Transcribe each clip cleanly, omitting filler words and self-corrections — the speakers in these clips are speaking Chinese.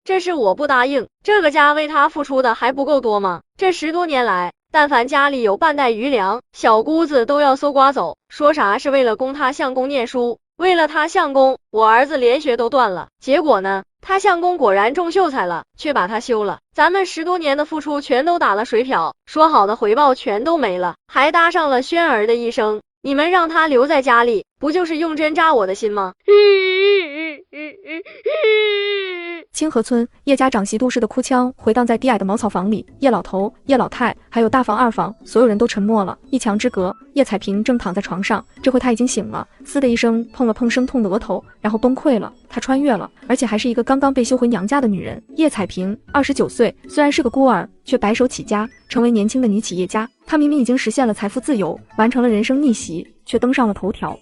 这是我不答应。这个家为他付出的还不够多吗？这10多年来，但凡家里有半袋余粮，小姑子都要搜刮走，说啥是为了供他相公念书。为了他相公，我儿子连学都断了。结果呢，他相公果然中秀才了，却把他休了。咱们10多年的付出全都打了水漂，说好的回报全都没了，还搭上了轩儿的一生。你们让他留在家里，不就是用针扎我的心吗？清河村叶家长媳杜氏的哭腔回荡在低矮的茅草房里，叶老头、叶老太还有大房二房，所有人都沉默了。一墙之隔，叶彩萍正躺在床上，这回她已经醒了，嘶的一声碰了碰生痛的额头，然后崩溃了。她穿越了，而且还是一个刚刚被休回娘家的女人。叶彩萍29岁，虽然是个孤儿，却白手起家，成为年轻的女企业家。她明明已经实现了财富自由，完成了人生逆袭，却登上了头条。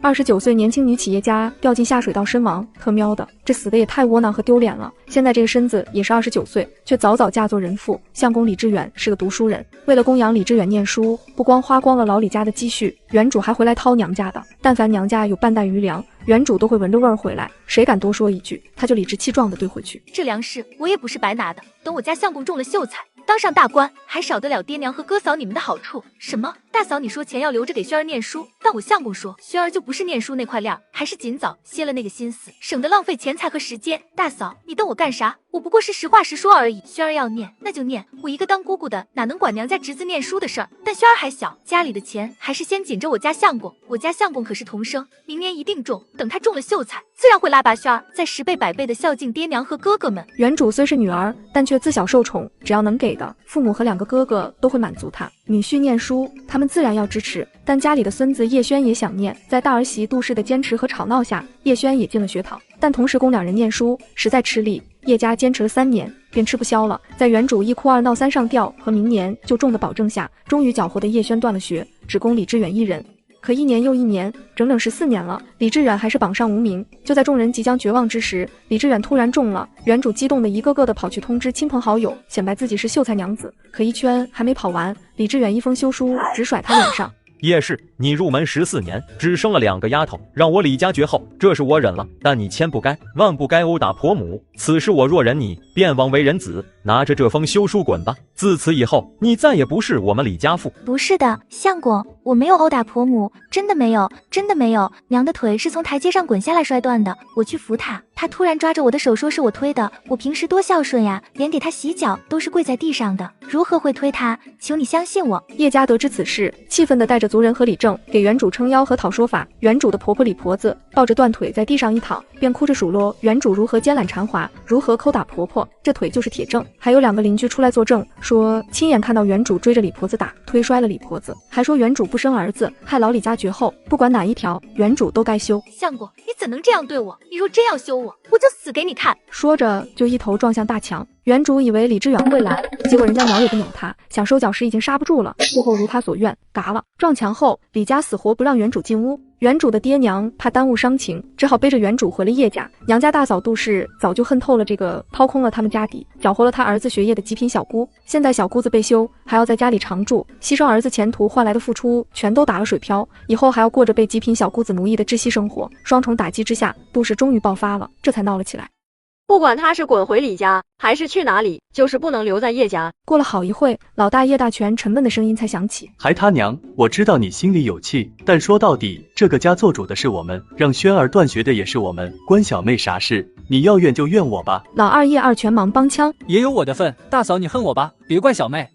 29岁年轻女企业家掉进下水道身亡，特喵的，这死的也太窝囊和丢脸了。现在这个身子也是29岁，却早早嫁作人妇。相公李志远是个读书人，为了供养李志远念书，不光花光了老李家的积蓄，原主还回来掏娘家的。但凡娘家有半袋余粮，原主都会闻着味儿回来，谁敢多说一句，他就理直气壮地兑回去。这粮食我也不是白拿的，等我家相公中了秀才，当上大官，还少得了爹娘和哥嫂你们的好处。什么大嫂你说钱要留着给轩儿念书，但我相公说轩儿就不是念书那块料，还是尽早歇了那个心思，省得浪费钱财和时间。大嫂你瞪我干啥？我不过是实话实说而已。轩儿要念那就念，我一个当姑姑的哪能管娘家侄子念书的事儿？但轩儿还小，家里的钱还是先紧着我家相公。我家相公可是童生，明年一定中，等他中了秀才，自然会拉拔轩儿，再10倍100倍的孝敬爹娘和哥哥们。原主虽是女儿，但却自小受宠，只要能给的，父母和2个哥哥都会满足她。女婿念书，他们自然要支持，但家里的孙子叶轩也想念。在大儿媳杜氏的坚持和吵闹下，叶轩也进了学堂，但同时供2人念书实在吃力，叶家坚持了3年，便吃不消了。在原主1哭2闹3上吊和明年就中的保证下，终于搅和的叶轩断了学，只供李志远1人。可1年又1年，整整14年了，李志远还是榜上无名。就在众人即将绝望之时，李志远突然中了。原主激动的一个个的跑去通知亲朋好友，显摆自己是秀才娘子。可一圈还没跑完，李志远一封休书直甩他脸上。叶氏，你入门14年，只生了2个丫头，让我李家绝后，这是我忍了。但你千不该万不该殴打婆母，此事我若忍你，便枉为人子。拿着这封休书滚吧！自此以后，你再也不是我们李家妇。不是的，相公，我没有殴打婆母，真的没有，真的没有。娘的腿是从台阶上滚下来摔断的，我去扶她，她突然抓着我的手说是我推的。我平时多孝顺呀，连给她洗脚都是跪在地上的，如何会推她？求你相信我。叶家得知此事，气愤地带着族人和李正给原主撑腰和讨说法。原主的婆婆李婆子抱着断腿在地上一躺，便哭着数落原主如何奸懒馋滑，如何抠打婆婆，这腿就是铁证。还有2个邻居出来作证，说亲眼看到原主追着李婆子打，推摔了李婆子，还说原主不生儿子，害老李家绝后。不管哪一条，原主都该休。相公，你怎能这样对我？你若真要休我，我就死给你看！说着就一头撞向大墙。原主以为李志远会来，结果人家鸟也不鸟他，想收脚时已经刹不住了，最后如他所愿，嘎了。撞墙后，李家死活不让原主进屋。原主的爹娘怕耽误伤情，只好背着原主回了叶家。娘家大嫂杜氏早就恨透了这个掏空了他们家底，搅和了他儿子学业的极品小姑。现在小姑子被休，还要在家里常住，牺牲儿子前途换来的付出全都打了水漂，以后还要过着被极品小姑子奴役的窒息生活。双重打击之下，杜氏终于爆发了，这才闹了起来。不管他是滚回李家还是去哪里，就是不能留在叶家。过了好一会，老大叶大全沉闷的声音才响起：还他娘，我知道你心里有气，但说到底，这个家做主的是我们，让轩儿断学的也是我们，关小妹啥事？你要怨就怨我吧。老二叶二全忙帮腔：也有我的份，大嫂你恨我吧，别怪小妹。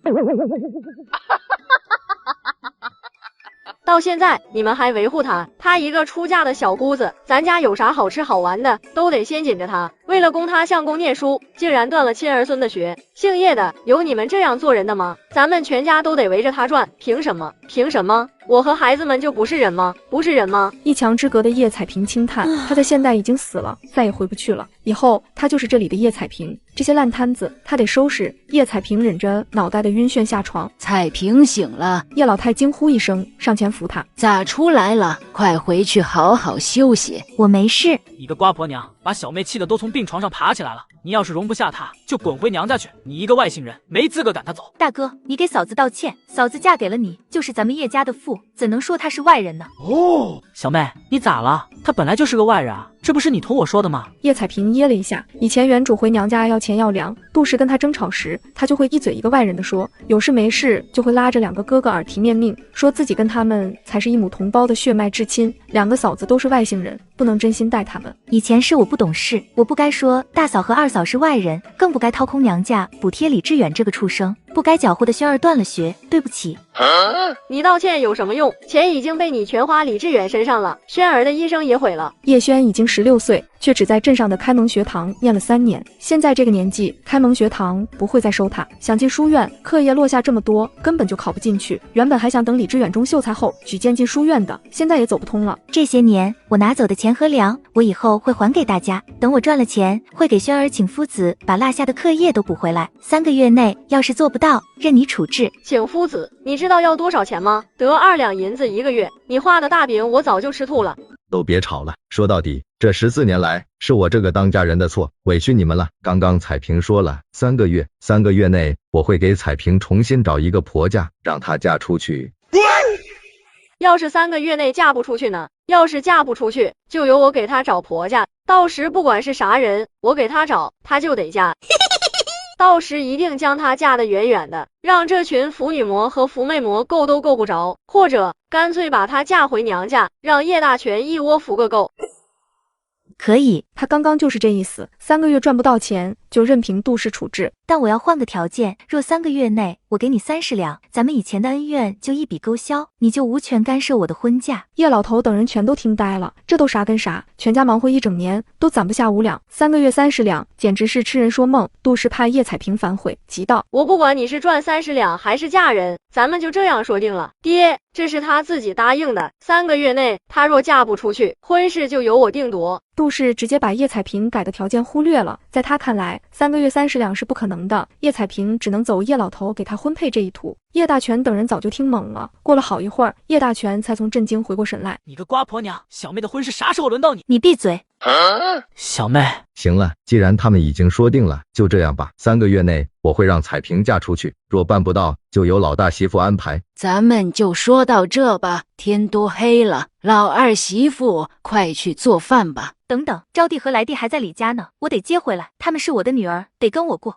到现在你们还维护她，她一个出嫁的小姑子，咱家有啥好吃好玩的都得先紧着她。为了供她相公念书，竟然断了亲儿孙的学。姓叶的有你们这样做人的吗？咱们全家都得围着她转，凭什么？凭什么？我和孩子们就不是人吗？不是人吗？一墙之隔的叶彩萍轻叹，她在现代已经死了，再也回不去了。以后她就是这里的叶彩萍，这些烂摊子她得收拾。叶彩萍忍着脑袋的晕眩下床。彩萍醒了，叶老太惊呼一声，上前扶她。咋出来了？快回去好好休息。我没事。你个瓜婆娘，把小妹气得都从病床上爬起来了。你要是容不下她，就滚回娘家去。你一个外姓人，没资格赶她走。大哥，你给嫂子道歉，嫂子嫁给了你，就是咱们叶家的妇，怎能说她是外人呢？哦，小妹，你咋了？她本来就是个外人啊，这不是你同我说的吗？叶彩萍噎了一下，以前原主回娘家要钱要粮，杜氏跟他争吵时，他就会一嘴一个外人的说，有事没事就会拉着两个哥哥耳提面命，说自己跟他们才是一母同胞的血脉至亲，两个嫂子都是外姓人，不能真心待他们。以前是我不懂事，我不该说大嫂和二嫂是外人，更不该掏空娘家补贴李志远这个畜生，不该搅和的轩儿断了学，对不起。你道歉有什么用？钱已经被你全花李志远身上了，轩儿的一生也毁了。叶轩已经16岁，却只在镇上的开蒙学堂念了3年，现在这个年纪，开蒙学堂不会再收他，想进书院，课业落下这么多，根本就考不进去。原本还想等李志远中秀才后举荐进书院的，现在也走不通了。这些年我拿走的钱和粮，我以后会还给大家。等我赚了钱，会给轩儿请夫子把落下的课业都补回来。3个月内要是做不到，任你处置。请夫子，你知道要多少钱吗？得2两银子1个月。你画的大饼我早就吃吐了。都别吵了，说到底，这14年来是我这个当家人的错，委屈你们了。刚刚彩萍说了3个月，3个月内我会给彩萍重新找一个婆家，让她嫁出去。要是3个月内嫁不出去呢？要是嫁不出去，就由我给她找婆家，到时不管是啥人，我给她找，她就得嫁。到时一定将她嫁得远远的，让这群腐女魔和腐媚魔够都够不着，或者干脆把她嫁回娘家，让叶大全一窝服个够。可以，他刚刚就是这意思，3个月赚不到钱，就任凭杜氏处置。但我要换个条件，若3个月内我给你30两，咱们以前的恩怨就一笔勾销，你就无权干涉我的婚嫁。叶老头等人全都听呆了，这都啥跟啥？全家忙活一整年，都攒不下5两，3个月30两，简直是痴人说梦。杜氏怕叶彩萍反悔，急道：我不管你是赚30两还是嫁人，咱们就这样说定了。爹，这是他自己答应的，3个月内他若嫁不出去，婚事就由我定夺。杜氏直接把叶彩萍改的条件忽略了，在他看来，3个月30两是不可能的，叶彩萍只能走叶老头给他婚配这一途。叶大全等人早就听懵了，过了好一会儿，叶大全才从震惊回过神来。你个瓜婆娘，小妹的婚事啥时候轮到你？你闭嘴！小妹，行了，既然他们已经说定了，就这样吧。3个月内我会让彩萍嫁出去，若办不到，就由老大媳妇安排。咱们就说到这吧，天都黑了，老二媳妇快去做饭吧。等等，招娣和来娣还在李家呢，我得接回来，她们是我的女儿，得跟我过。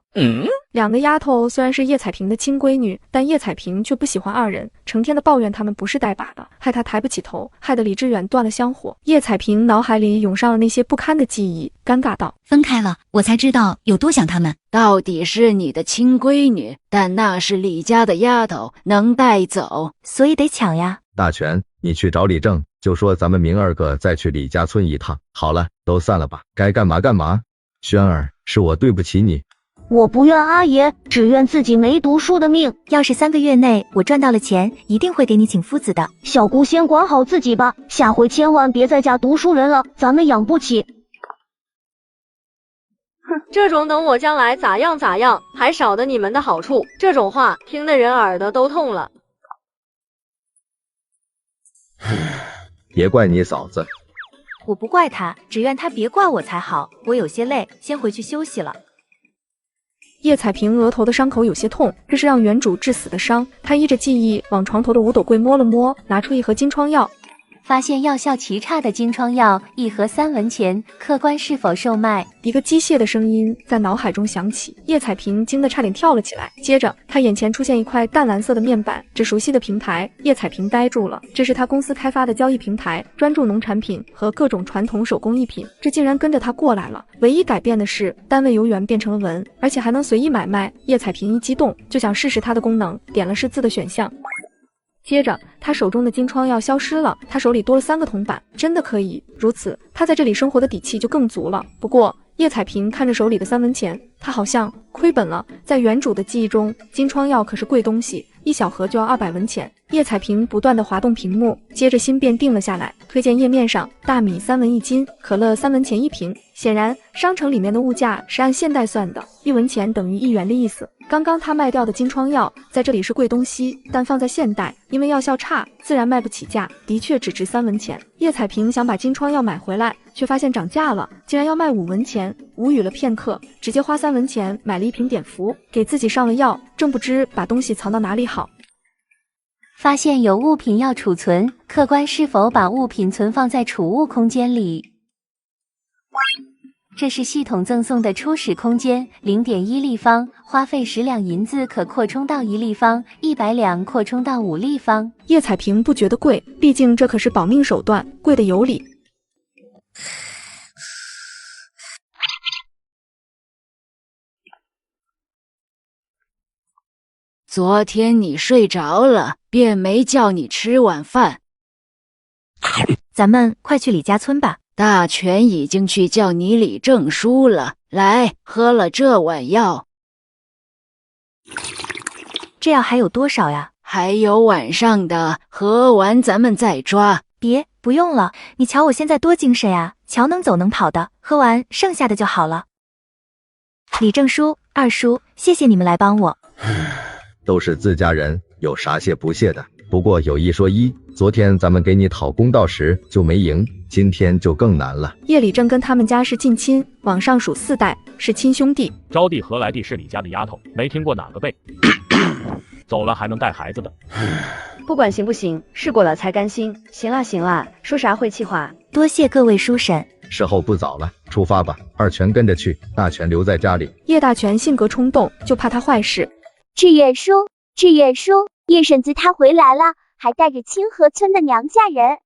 两个丫头虽然是叶彩萍的亲闺女，但叶彩萍却不喜欢二人，成天的抱怨他们不是带把的，害她抬不起头，害得李志远断了香火。叶彩萍脑海里涌上了那些不堪的记忆，尴尬道：分开了，我才知道有多想他们。到底是你的亲闺女，但那是李家的丫头，能带走，所以得抢呀。大全，你去找李正，就说咱们明儿个再去李家村一趟。好了，都散了吧，该干嘛干嘛。轩儿，是我对不起你。我不怨阿爷，只怨自己没读书的命。要是3个月内我赚到了钱，一定会给你请夫子的。小姑先管好自己吧，下回千万别再嫁读书人了，咱们养不起。哼，这种等我将来咋样咋样，还少得你们的好处。这种话听得人耳朵都痛了。别怪你嫂子，我不怪她，只愿她别怪我才好。我有些累，先回去休息了。叶彩萍额头的伤口有些痛，这是让原主致死的伤。她依着记忆往床头的五斗柜摸了摸，拿出一盒金疮药。发现药效奇差的金疮药1盒3文钱，客官是否售卖？一个机械的声音在脑海中响起，叶彩萍惊得差点跳了起来。接着，她眼前出现一块淡蓝色的面板，这熟悉的平台，叶彩萍呆住了。这是她公司开发的交易平台，专注农产品和各种传统手工艺品，这竟然跟着她过来了。唯一改变的是，单位由元变成了文，而且还能随意买卖。叶彩萍一激动，就想试试它的功能，点了识字的选项。接着，他手中的金疮药消失了，他手里多了3个铜板，真的可以如此，他在这里生活的底气就更足了。不过，叶彩萍看着手里的3文钱，他好像亏本了。在原主的记忆中，金疮药可是贵东西，1小盒就要200文钱。叶彩萍不断地滑动屏幕，接着心便定了下来。推荐页面上，大米3文1斤，可乐3文钱1瓶。显然，商城里面的物价是按现代算的，1文钱等于1元的意思。刚刚他卖掉的金疮药在这里是贵东西，但放在现代，因为药效差，自然卖不起价，的确只值3文钱。叶彩萍想把金疮药买回来，却发现涨价了，竟然要卖5文钱。无语了片刻，直接花3文钱买了1瓶碘伏，给自己上了药，正不知把东西藏到哪里好。发现有物品要储存，客官是否把物品存放在储物空间里？这是系统赠送的初始空间，0.1立方，花费10两银子可扩充到1立方，100两扩充到5立方。叶彩萍不觉得贵，毕竟这可是保命手段，贵的有理。昨天你睡着了，便没叫你吃晚饭。咱们快去李家村吧。大全已经去叫你李证书了，来，喝了这碗药。这药还有多少呀？还有晚上的，喝完咱们再抓。别，不用了，你瞧我现在多精神呀，瞧能走能跑的，喝完剩下的就好了。李证书、二叔，谢谢你们来帮我。都是自家人，有啥谢不谢的。不过有一说一，昨天咱们给你讨公道时就没赢，今天就更难了。叶李正跟他们家是近亲，往上数4代，是亲兄弟。招娣和来娣是李家的丫头，没听过哪个辈走了还能带孩子的。不管行不行，试过了才甘心。行啦行啦，说啥晦气话。多谢各位叔婶。时候不早了，出发吧。二全跟着去，大全留在家里。叶大全性格冲动，就怕他坏事。志远叔，志远叔，叶婶子她回来了，还带着清河村的娘家人。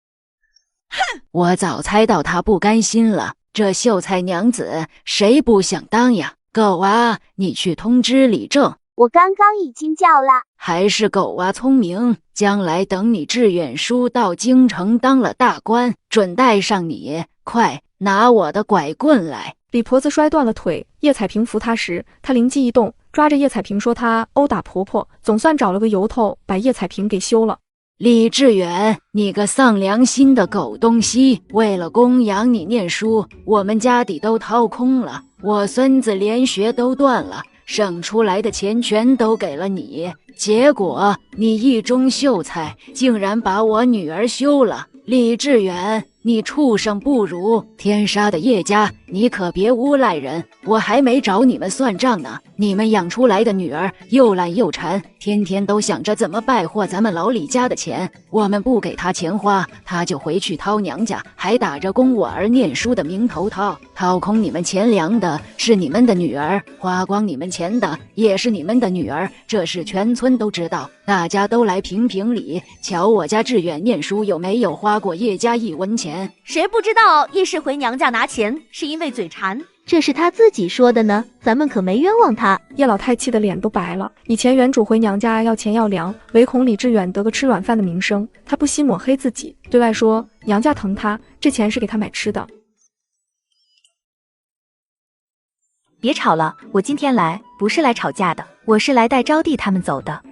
哼，我早猜到她不甘心了，这秀才娘子谁不想当呀？狗娃，你去通知李正。我刚刚已经叫了。还是狗娃聪明，将来等你志远叔到京城当了大官，准带上你。快拿我的拐棍来。李婆子摔断了腿，叶彩萍扶她时，她灵机一动，抓着叶彩萍说她殴打婆婆，总算找了个由头把叶彩萍给休了。李志远，你个丧良心的狗东西，为了供养你念书，我们家底都掏空了，我孙子连学都断了，省出来的钱全都给了你，结果你一中秀才，竟然把我女儿休了。李志远，你畜生不如！天杀的叶家，你可别诬赖人，我还没找你们算账呢。你们养出来的女儿又懒又馋，天天都想着怎么败坏咱们老李家的钱。我们不给她钱花，她就回去掏娘家，还打着供我儿念书的名头掏空你们钱粮的是你们的女儿，花光你们钱的也是你们的女儿，这事全村都知道，大家都来评评理，瞧我家志远念书有没有花过叶家1文钱。谁不知道叶氏回娘家拿钱是因为嘴馋，这是他自己说的呢，咱们可没冤枉他。叶老太气得脸都白了。以前原主回娘家要钱要粮，唯恐李志远得个吃软饭的名声，他不惜抹黑自己，对外说娘家疼他，这钱是给他买吃的。别吵了，我今天来不是来吵架的，我是来带招娣他们走的。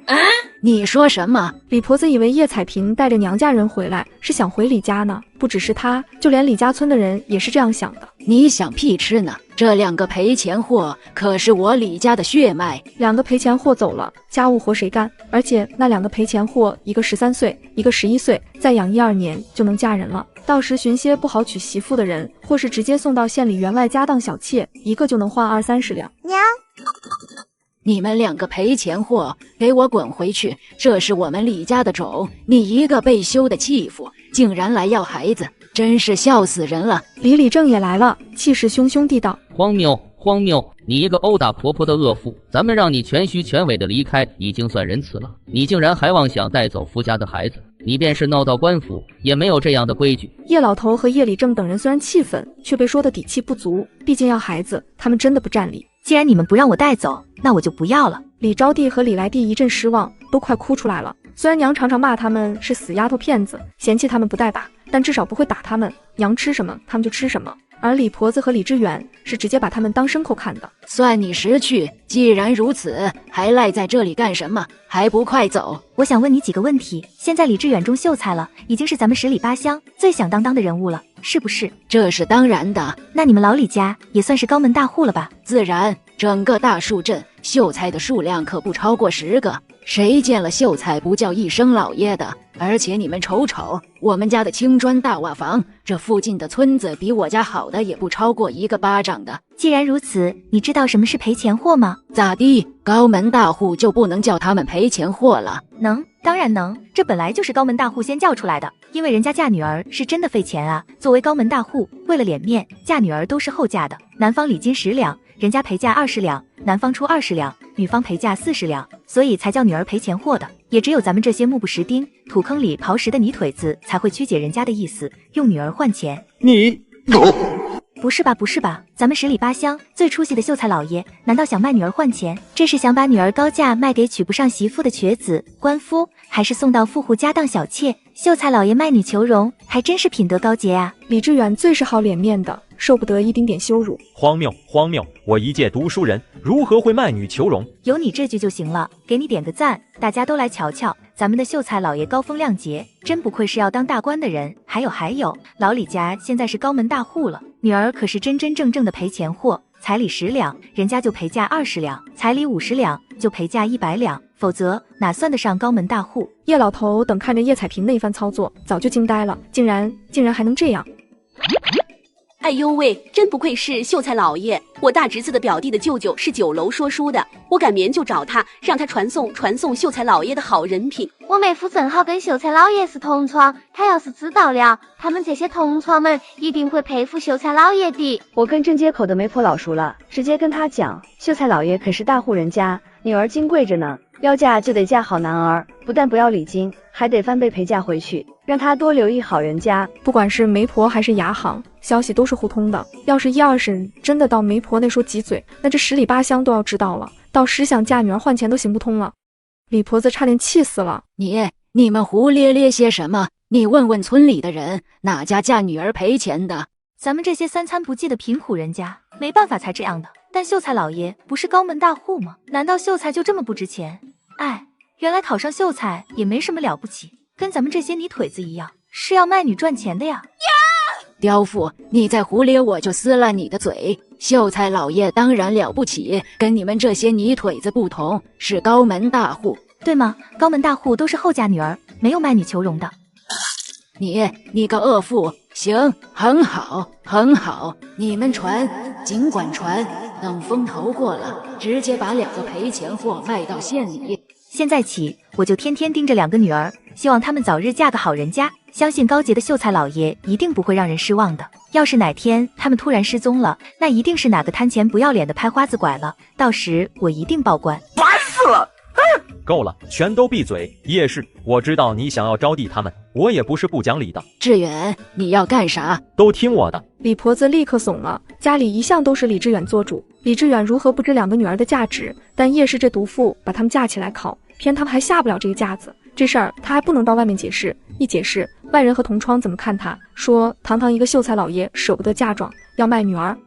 你说什么？李婆子以为叶彩萍带着娘家人回来是想回李家呢，不只是她，就连李家村的人也是这样想的。你想屁吃呢？这2个赔钱货可是我李家的血脉，2个赔钱货走了，家务活谁干？而且那2个赔钱货，一个13岁，一个11岁，再养1、2年就能嫁人了。到时寻些不好娶媳妇的人，或是直接送到县里员外家当小妾，一个就能换20、30两。娘，你们2个赔钱货，给我滚回去！这是我们李家的种，你一个被休的弃妇，竟然来要孩子，真是笑死人了！李正也来了，气势汹汹地道：荒谬！荒谬！你一个殴打婆婆的恶妇，咱们让你全虚全伪的离开，已经算仁慈了，你竟然还妄想带走夫家的孩子，你便是闹到官府，也没有这样的规矩。叶老头和叶李正等人虽然气愤，却被说的底气不足，毕竟要孩子，他们真的不占理。既然你们不让我带走，那我就不要了。李招娣和李来娣一阵失望，都快哭出来了。虽然娘常常骂他们是死丫头片子，嫌弃他们不带把，但至少不会打他们，娘吃什么他们就吃什么。而李婆子和李志远是直接把他们当牲口看的。算你识趣，既然如此，还赖在这里干什么？还不快走！我想问你几个问题。现在李志远中秀才了，已经是咱们10里8乡最响当当的人物了，是不是？这是当然的。那你们老李家也算是高门大户了吧？自然，整个大树镇秀才的数量可不超过10个。谁见了秀才不叫一声老爷的？而且你们瞅瞅，我们家的青砖大瓦房，这附近的村子比我家好的也不超过1个巴掌的。既然如此，你知道什么是赔钱货吗？咋地？高门大户就不能叫他们赔钱货了？能，当然能，这本来就是高门大户先叫出来的，因为人家嫁女儿是真的费钱啊。作为高门大户，为了脸面，嫁女儿都是后嫁的，男方礼金10两，人家赔价20两，男方出20两，女方赔价40两，所以才叫女儿赔钱货的。也只有咱们这些目不识丁、土坑里刨食的泥腿子才会曲解人家的意思，用女儿换钱。不是吧，不是吧，咱们十里八乡最出息的秀才老爷，难道想卖女儿换钱？这是想把女儿高价卖给娶不上媳妇的瘸子、官夫，还是送到富户家当小妾？秀才老爷卖女求荣，还真是品德高洁啊！李志远最是好脸面的，受不得一丁点羞辱。荒谬，荒谬！我一介读书人，如何会卖女求荣？有你这句就行了，给你点个赞，大家都来瞧瞧，咱们的秀才老爷高风亮节，真不愧是要当大官的人。还有，老李家现在是高门大户了，女儿可是真真正正的赔钱货。彩礼10两，人家就赔价20两；彩礼50两，就赔价100两。否则哪算得上高门大户？叶老头等看着叶彩萍那一番操作，早就惊呆了，竟然还能这样！哎呦喂，真不愧是秀才老爷！我大侄子的表弟的舅舅是酒楼说书的，我赶明就找他，让他传送秀才老爷的好人品。我妹夫正好跟秀才老爷是同窗，他要是知道了，他们这些同窗们一定会佩服秀才老爷的。我跟正街口的媒婆老熟了，直接跟他讲，秀才老爷可是大户人家，女儿金贵着呢，要嫁就得嫁好男儿，不但不要礼金，还得翻倍赔价回去，让他多留意好人家。不管是媒婆还是牙行，消息都是互通的。要是1、2审真的到媒婆那说几嘴，那这10里8乡都要知道了，到时想嫁女儿换钱都行不通了。李婆子差点气死了。你们胡咧咧些什么？你问问村里的人，哪家嫁女儿赔钱的？咱们这些3餐不济的贫苦人家，没办法才这样的。但秀才老爷不是高门大户吗？难道秀才就这么不值钱？哎，原来考上秀才也没什么了不起，跟咱们这些泥腿子一样，是要卖女赚钱的呀！刁妇，你再胡咧我就撕了你的嘴！秀才老爷当然了不起，跟你们这些泥腿子不同，是高门大户，对吗？高门大户都是后嫁女儿，没有卖女求荣的。你个恶妇！行，很好，很好，你们传，尽管传，等风头过了，直接把2个赔钱货卖到县里。现在起，我就天天盯着2个女儿，希望她们早日嫁个好人家。相信高洁的秀才老爷一定不会让人失望的。要是哪天他们突然失踪了，那一定是哪个贪钱不要脸的拍花子拐了，到时我一定报官。烦死了！够了，全都闭嘴！叶氏，我知道你想要招娣他们，我也不是不讲理的。志远，你要干啥？都听我的！李婆子立刻怂了，家里一向都是李志远做主，李志远如何不知2个女儿的价值？但叶氏这毒妇把他们架起来烤，偏他们还下不了这个架子。这事儿他还不能到外面解释，一解释，外人和同窗怎么看他？说堂堂一个秀才老爷舍不得嫁妆，要卖女儿。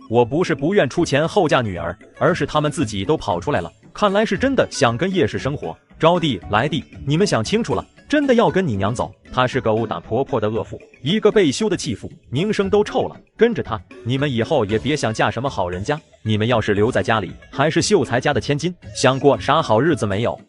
我不是不愿出钱后嫁女儿，而是他们自己都跑出来了，看来是真的想跟叶氏生活。招娣来娣，你们想清楚了，真的要跟你娘走。她是个殴打婆婆的恶妇，一个被休的弃妇，名声都臭了。跟着她，你们以后也别想嫁什么好人家。你们要是留在家里，还是秀才家的千金，想过啥好日子没有？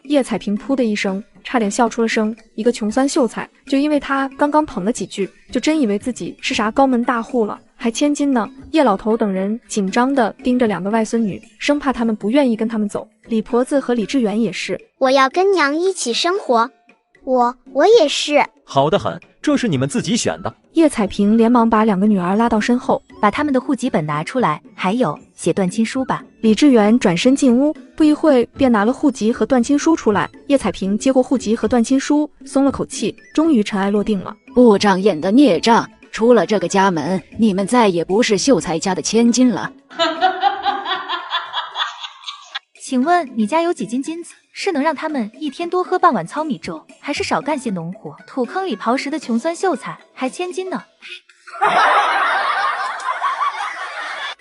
叶彩萍噗的一声，差点笑出了声。一个穷酸秀才，就因为他刚刚捧了几句，就真以为自己是啥高门大户了，还千金呢。叶老头等人紧张地盯着2个外孙女，生怕他们不愿意跟他们走。李婆子和李志远也是，我要跟娘一起生活。我也是。好得很，这是你们自己选的。叶彩萍连忙把2个女儿拉到身后，把他们的户籍本拿出来，还有写断亲书吧。李志远转身进屋，不一会便拿了户籍和断亲书出来。叶彩萍接过户籍和断亲书，松了口气，终于尘埃落定了。不长眼的孽障，出了这个家门，你们再也不是秀才家的千金了。请问你家有几斤金子？是能让他们一天多喝半碗糙米粥，还是少干些农活？土坑里刨食的穷酸秀才还千金呢。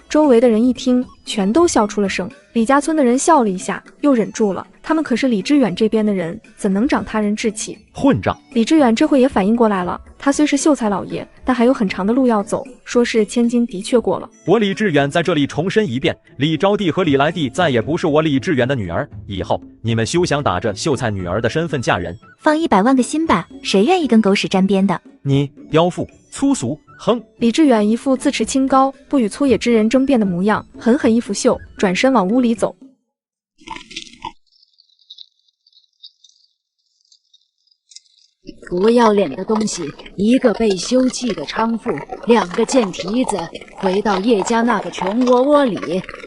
周围的人一听，全都笑出了声。李家村的人笑了一下，又忍住了。他们可是李志远这边的人，怎能长他人志气？混账！李志远这会也反应过来了，他虽是秀才老爷，但还有很长的路要走，说是千金的确过了。我李志远在这里重申一遍，李招娣和李来娣再也不是我李志远的女儿，以后你们休想打着秀才女儿的身份嫁人。放100万个心吧，谁愿意跟狗屎沾边的？你刁妇粗俗，哼！李志远一副自持清高，不与粗野之人争辩的模样，狠狠一拂袖，转身往屋里走。不要脸的东西，一个被休弃的娼妇，2个贱蹄子，回到叶家那个穷窝窝里，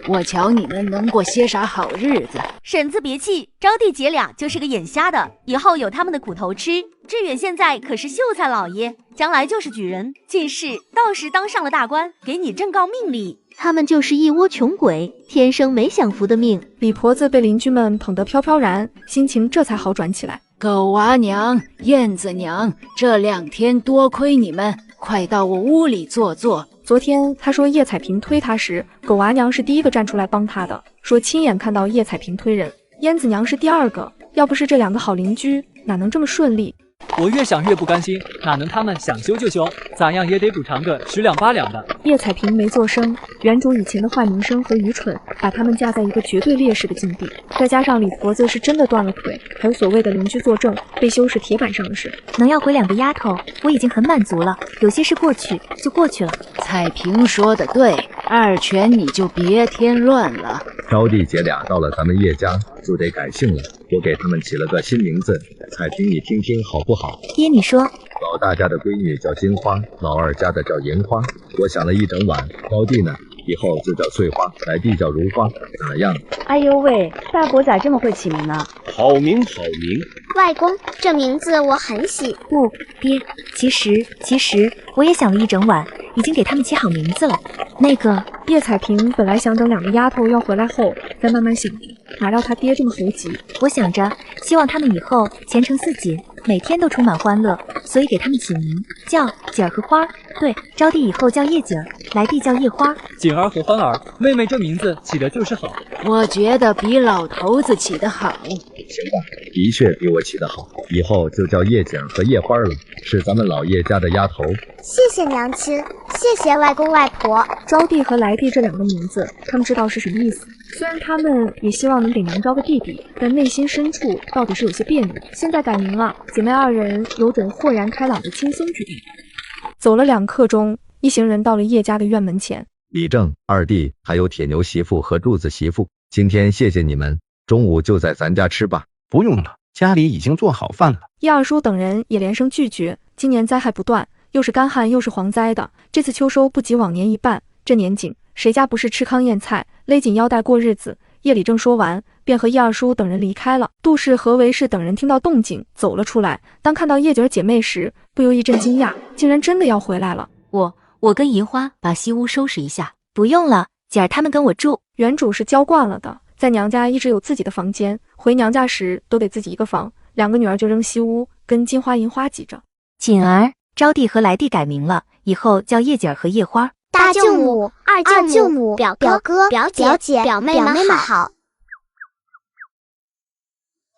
我瞧你们能过些啥好日子？婶子别气，招娣姐俩就是个眼瞎的，以后有他们的苦头吃。志远现在可是秀才老爷，将来就是举人、进士、道士，当上了大官，给你正告命理。他们就是一窝穷鬼，天生没享福的命。李婆子被邻居们捧得飘飘然，心情这才好转起来。狗娃娘、燕子娘，这2天多亏你们，快到我屋里坐坐。昨天他说叶彩萍推他时，狗娃娘是第一个站出来帮他的，说亲眼看到叶彩萍推人，燕子娘是第2个。要不是这2个好邻居，哪能这么顺利？我越想越不甘心，哪能他们想修就修，咋样也得补偿个10两8两的。叶彩萍没做声，原主以前的坏名声和愚蠢，把他们架在一个绝对劣势的境地，再加上李婆子是真的断了腿，还有所谓的邻居作证，被羞是铁板上的事。能要回2个丫头，我已经很满足了。有些事过去就过去了。彩萍说的对，二全你就别添乱了。招娣姐俩到了咱们叶家就得改姓了，我给他们起了个新名字，彩萍你听听好不好？爹你说。老大家的闺女叫金花，老二家的叫银花，我想了一整晚，招娣呢以后就叫翠花，来娣叫如花，咋样？哎呦喂，大伯咋这么会起名呢？好名好名。外公，这名字我很喜。不，爹，其实我也想了一整晚，已经给他们起好名字了。那个叶彩萍本来想等2个丫头要回来后再慢慢想，哪料他爹这么猴急。我想着希望他们以后前程似锦，每天都充满欢乐，所以给他们起名叫锦儿和花儿。对，招娣以后叫叶锦儿，来娣叫叶花。锦儿和欢儿，妹妹这名字起的就是好。我觉得比老头子起得好。行吧，的确比我起得好，以后就叫叶景和叶花了，是咱们老叶家的丫头。谢谢娘亲，谢谢外公外婆。招娣和来娣这2个名字，他们知道是什么意思。虽然他们也希望能给娘招个弟弟，但内心深处到底是有些别扭。现在改名了，姐妹2人有种豁然开朗的轻松之感。走了2刻钟，一行人到了叶家的院门前。李正、二弟还有铁牛媳妇和柱子媳妇，今天谢谢你们，中午就在咱家吃吧。不用了，家里已经做好饭了。叶二叔等人也连声拒绝。今年灾害不断，又是干旱又是蝗灾的，这次秋收不及往年一半，这年景谁家不是吃糠咽菜，勒紧腰带过日子？叶李正说完，便和叶二叔等人离开了。杜氏和韦氏等人听到动静走了出来，当看到叶姐儿姐妹时，不由一阵惊讶，竟然真的要回来了。我跟银花把西屋收拾一下。不用了，姐儿他们跟我住。原主是娇惯了的，在娘家一直有自己的房间，回娘家时都得自己一个房，2个女儿就扔西屋，跟金花银花挤着。锦儿、招娣和来娣改名了，以后叫叶锦儿和叶花。大舅母、二舅母、表哥、表姐、表妹们好。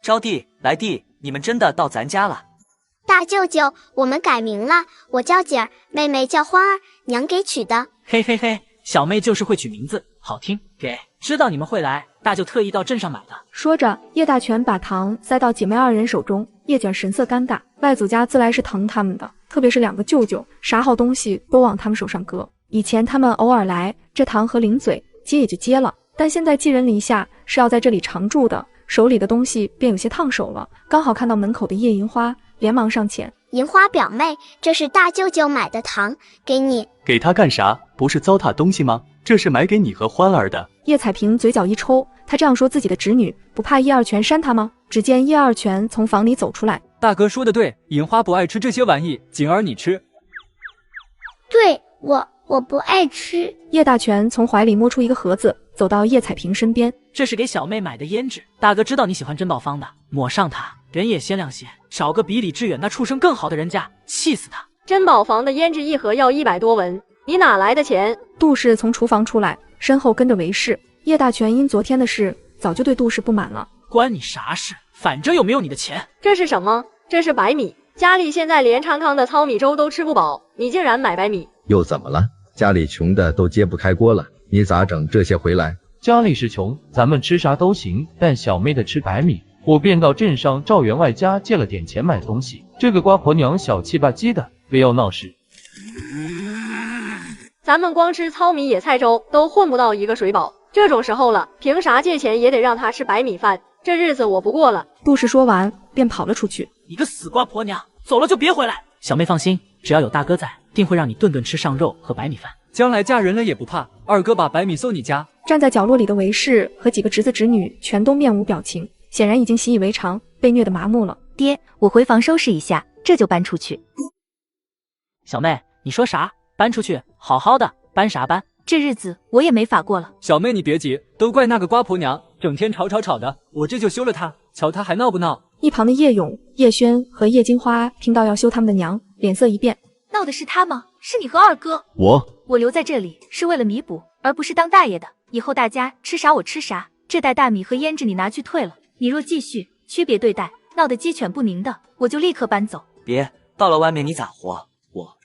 招娣、来娣，你们真的到咱家了。大舅舅，我们改名了，我叫锦儿，妹妹叫花儿，娘给取的。嘿嘿嘿，小妹就是会取名字，好听。知道你们会来，大舅特意到镇上买的。说着，叶大全把糖塞到姐妹2人手中，叶景神色尴尬。外祖家自来是疼他们的，特别是2个舅舅，啥好东西都往他们手上搁。以前他们偶尔来，这糖和零嘴接也就接了，但现在寄人篱下，是要在这里常住的，手里的东西便有些烫手了。刚好看到门口的叶银花，连忙上前。银花表妹，这是大舅舅买的糖，给你。给他干啥？不是糟蹋东西吗？这是买给你和欢儿的。叶彩萍嘴角一抽，她这样说自己的侄女，不怕叶二全扇她吗？只见叶二全从房里走出来。大哥说的对，银花不爱吃这些玩意，锦儿你吃。对，我不爱吃。叶大全从怀里摸出一个盒子，走到叶彩萍身边。这是给小妹买的胭脂，大哥知道你喜欢珍宝坊的，抹上它，人也鲜亮些。找个比李志远那畜生更好的人家，气死他！珍宝坊的胭脂一盒要100多文，你哪来的钱？杜氏从厨房出来，身后跟着韦氏。叶大全因昨天的事，早就对杜氏不满了。关你啥事？反正又没有你的钱。这是什么？这是白米，家里现在连康康的糙米粥都吃不饱，你竟然买白米，又怎么了？家里穷的都揭不开锅了，你咋整这些回来？家里是穷，咱们吃啥都行，但小妹的吃白米，我便到镇上赵员外家借了点钱买东西。这个瓜婆娘小气吧唧的，非要闹事。咱们光吃糙米野菜粥都混不到一个水饱，这种时候了，凭啥借钱也得让他吃白米饭？这日子我不过了。杜氏说完便跑了出去。你个死瓜婆娘，走了就别回来。小妹放心，只要有大哥在，定会让你顿顿吃上肉和白米饭。将来嫁人了也不怕，二哥把白米送你家。站在角落里的韦氏和几个侄子侄女全都面无表情，显然已经习以为常，被虐得麻木了。爹，我回房收拾一下，这就搬出去。小妹，你说啥？搬出去？好好的，搬啥搬？这日子我也没法过了。小妹你别急，都怪那个瓜婆娘，整天吵的，我这就休了她，瞧她还闹不闹？一旁的叶勇、叶轩和叶金花听到要休他们的娘，脸色一变。闹的是他吗？是你和二哥。我留在这里是为了弥补，而不是当大爷的。以后大家吃啥我吃啥，这袋大米和胭脂你拿去退了。你若继续区别对待，闹得鸡犬不宁的，我就立刻搬走。别，到了外面你咋活？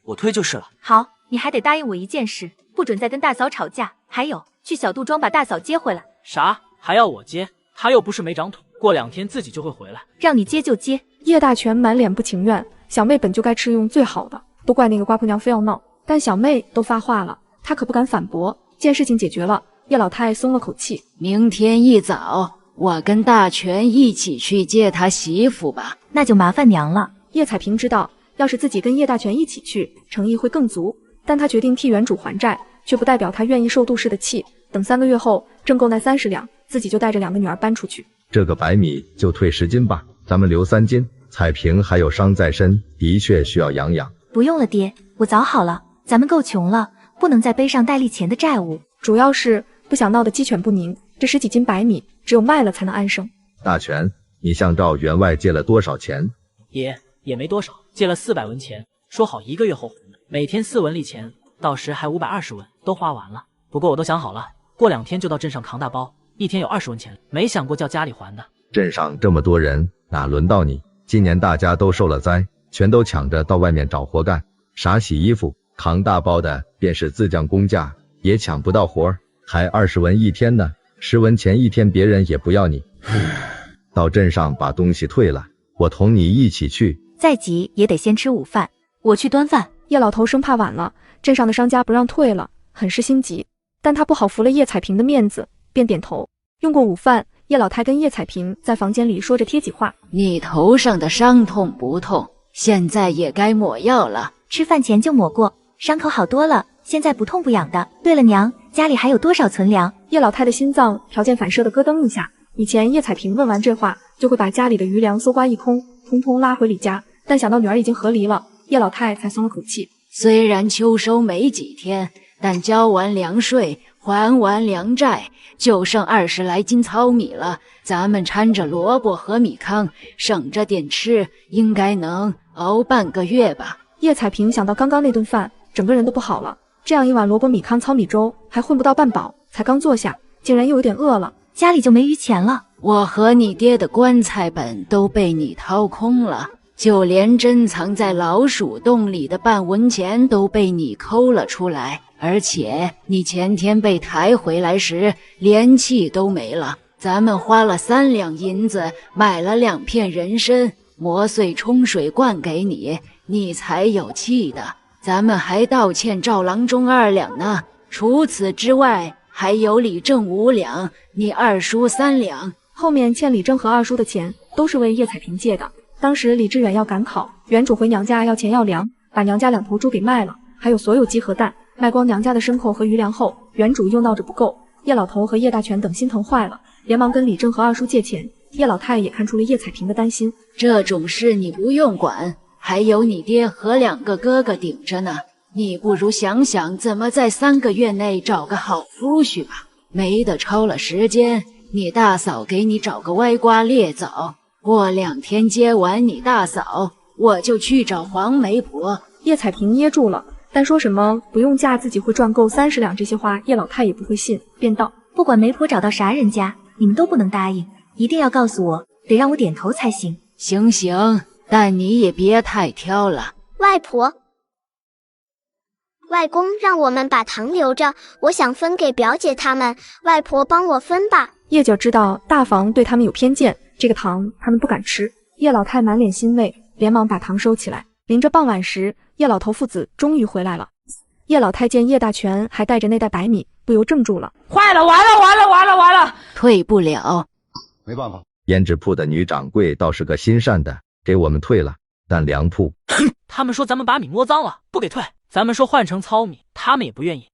我退就是了。好，你还得答应我一件事，不准再跟大嫂吵架，还有去小杜庄把大嫂接回来。啥？还要我接？她又不是没长腿，过2天自己就会回来。让你接就接。叶大全满脸不情愿，小妹本就该吃用最好的，都怪那个瓜婆娘非要闹，但小妹都发话了，她可不敢反驳。见事情解决了，叶老太松了口气。明天一早，我跟大全一起去接他媳妇吧。那就麻烦娘了。叶彩萍知道，要是自己跟叶大全一起去，诚意会更足，但她决定替原主还债，却不代表她愿意受杜氏的气。等3个月后挣够那30两，自己就带着2个女儿搬出去。这个白米就退10斤吧，咱们留3斤。彩萍还有伤在身，的确需要养养。不用了爹，我早好了，咱们够穷了，不能再背上戴笠钱的债务。主要是不想闹得鸡犬不宁，这10几斤白米只有卖了才能安生。大全，你向赵员外借了多少钱？也没多少，借了400文钱，说好1个月后还，每天4文利钱，到时还520文，都花完了。不过我都想好了，过2天就到镇上扛大包，一天有20文钱，没想过叫家里还的。镇上这么多人，哪轮到你？今年大家都受了灾，全都抢着到外面找活干，啥洗衣服、扛大包的，便是自将工价，也抢不到活，还20文一天呢，10文钱一天，别人也不要你。到镇上把东西退了，我同你一起去。再急也得先吃午饭，我去端饭。叶老头生怕晚了，镇上的商家不让退了，很是心急，但他不好服了叶彩萍的面子，便点头。用过午饭，叶老太跟叶彩萍在房间里说着贴己话。你头上的伤痛不痛，现在也该抹药了。吃饭前就抹过，伤口好多了，现在不痛不痒的。对了娘，家里还有多少存粮？叶老太的心脏条件反射的咯噔一下。以前叶彩萍问完这话，就会把家里的余粮搜刮一空，通通拉回李家，但想到女儿已经和离了，叶老太才松了口气。虽然秋收没几天，但交完粮税，还完粮债，就剩20来斤糙米了。咱们掺着萝卜和米糠，省着点吃，应该能熬半个月吧。叶彩萍想到刚刚那顿饭，整个人都不好了。这样一碗萝卜米糠糙米粥，还混不到半饱，才刚坐下，竟然又有点饿了。家里就没余钱了。我和你爹的棺材本都被你掏空了，就连珍藏在老鼠洞里的半文钱都被你抠了出来，而且你前天被抬回来时连气都没了。咱们花了3两银子买了2片人参，磨碎冲水灌给你，你才有气的。咱们还倒欠赵郎中2两呢，除此之外还有李正5两，你二叔3两。后面欠李正和二叔的钱都是为叶彩萍借的。当时李志远要赶考，原主回娘家要钱要粮，把娘家2头猪给卖了，还有所有鸡和蛋，卖光娘家的牲口和余粮后，原主又闹着不够，叶老头和叶大全等心疼坏了，连忙跟李正和二叔借钱。叶老太也看出了叶彩萍的担心，这种事你不用管，还有你爹和2个哥哥顶着呢，你不如想想怎么在3个月内找个好夫婿吧。没得超了时间，你大嫂给你找个歪瓜裂枣，过2天接完你大嫂，我就去找黄媒婆。叶彩萍噎住了，但说什么不用嫁自己会赚够30两这些话，叶老太也不会信，便道：不管媒婆找到啥人家，你们都不能答应，一定要告诉我，得让我点头才行。行，但你也别太挑了。外婆，外公让我们把糖留着，我想分给表姐他们，外婆帮我分吧。叶姐知道大房对他们有偏见，这个糖他们不敢吃。叶老太满脸欣慰，连忙把糖收起来。临着傍晚时，叶老头父子终于回来了。叶老太见叶大全还带着那袋白米，不由怔住了。坏了，完了！退不了，没办法。胭脂铺的女掌柜倒是个心善的，给我们退了。但粮铺，他们说咱们把米摸脏了，不给退。咱们说换成糙米，他们也不愿意。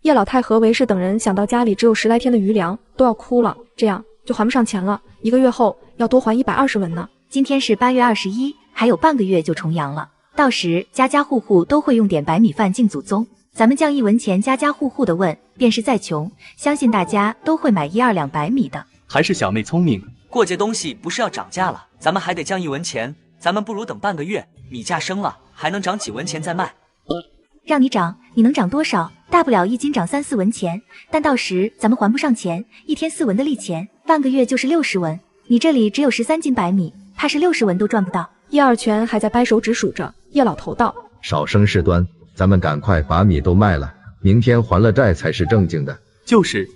叶老太和韦氏等人想到家里只有10来天的余粮，都要哭了。这样就还不上钱了，1个月后要多还120文呢。今天是8月21，还有半个月就重阳了，到时家家户户都会用点白米饭敬祖宗。咱们降1文钱，家家户户的问，便是再穷，相信大家都会买1-2两白米的。还是小妹聪明。过节东西不是要涨价了，咱们还得降1文钱，咱们不如等半个月，米价升了，还能涨几文钱再卖。让你涨，你能涨多少？大不了1斤涨3-4文钱，但到时咱们还不上钱，1天4文的利钱，半个月就是60文。你这里只有13斤白米，怕是60文都赚不到。叶二全还在掰手指数着，叶老头道：少生事端，咱们赶快把米都卖了，明天还了债才是正经的。就是。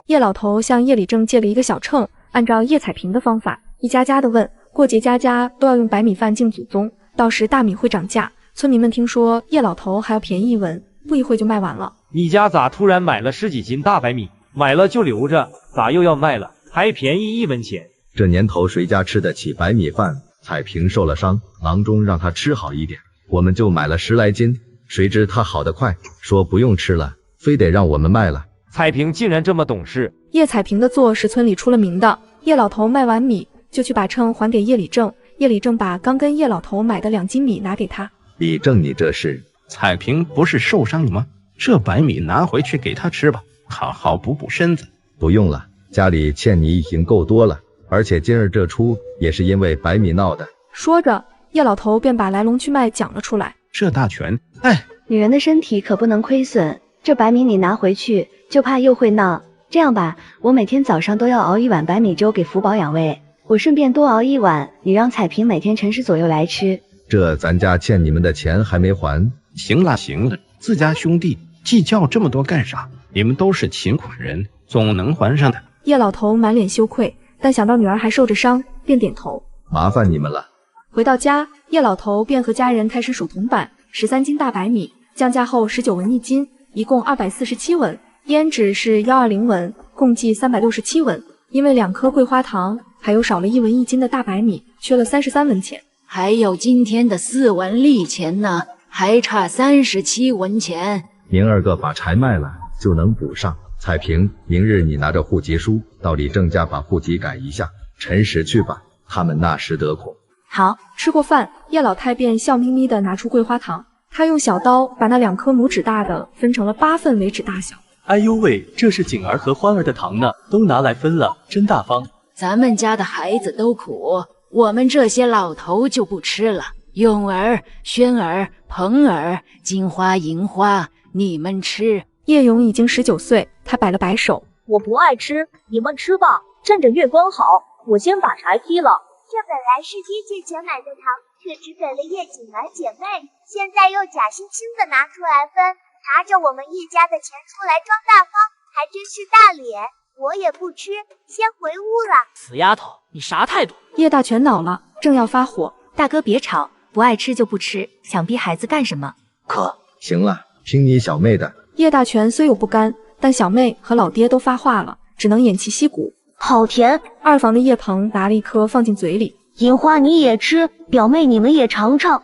叶老头向叶礼正借了一个小秤，按照叶彩萍的方法，一家家的问，过节家家都要用白米饭敬祖宗，到时大米会涨价。村民们听说叶老头还要便宜1文，不一会就卖完了。你家咋突然买了10几斤大白米？买了就留着，咋又要卖了？还便宜1文钱？这年头谁家吃得起白米饭？彩萍受了伤，郎中让她吃好一点，我们就买了10来斤，谁知她好得快，说不用吃了，非得让我们卖了。彩萍竟然这么懂事。叶彩萍的做是村里出了名的。叶老头卖完米，就去把秤还给叶礼正。叶礼正把刚跟叶老头买的2斤米拿给他。李正，你这是？彩萍不是受伤了吗？这白米拿回去给她吃吧，好好补补身子。不用了，家里欠你已经够多了，而且今儿这出也是因为白米闹的。说着，叶老头便把来龙去脉讲了出来。这大全，女人的身体可不能亏损，这白米你拿回去，就怕又会闹。这样吧，我每天早上都要熬1碗白米粥给福宝养胃，我顺便多熬1碗，你让彩萍每天辰时左右来吃。这咱家欠你们的钱还没还。行了，自家兄弟计较这么多干啥？你们都是勤苦人，总能还上的。叶老头满脸羞愧，但想到女儿还受着伤，便点头。麻烦你们了。回到家，叶老头便和家人开始数铜板，13斤大白米，降价后19文1斤，一共247文。胭脂是120文，共计367文。因为2颗桂花糖，还有少了1文1斤的大白米，缺了33文钱。还有今天的4文利钱呢，还差37文钱。明儿个把柴卖了，就能补上。彩萍，明日你拿着户籍书到李正家把户籍改一下，辰时去吧，他们那时得空。好。吃过饭，叶老太便笑眯眯地拿出桂花糖，她用小刀把那2颗拇指大的分成了8份为止大小。哎呦喂，这是景儿和欢儿的糖呢，都拿来分了，真大方。咱们家的孩子都苦，我们这些老头就不吃了。永儿、轩儿、鹏儿、金花、银花，你们吃。叶勇已经19岁，他摆了摆手，我不爱吃，你们吃吧，趁着月光好，我先把柴劈了。这本来是爹借钱买的糖，却只给了叶景儿姐妹，现在又假惺惺的拿出来分，拿着我们叶家的钱出来装大方，还真是大脸。我也不吃，先回屋了。死丫头，你啥态度？叶大全恼了，正要发火。大哥别吵，不爱吃就不吃，想逼孩子干什么？行了，听你小妹的。叶大全虽有不甘，但小妹和老爹都发话了，只能偃旗息鼓。好甜！二房的叶鹏拿了1颗放进嘴里。银花你也吃，表妹你们也尝尝。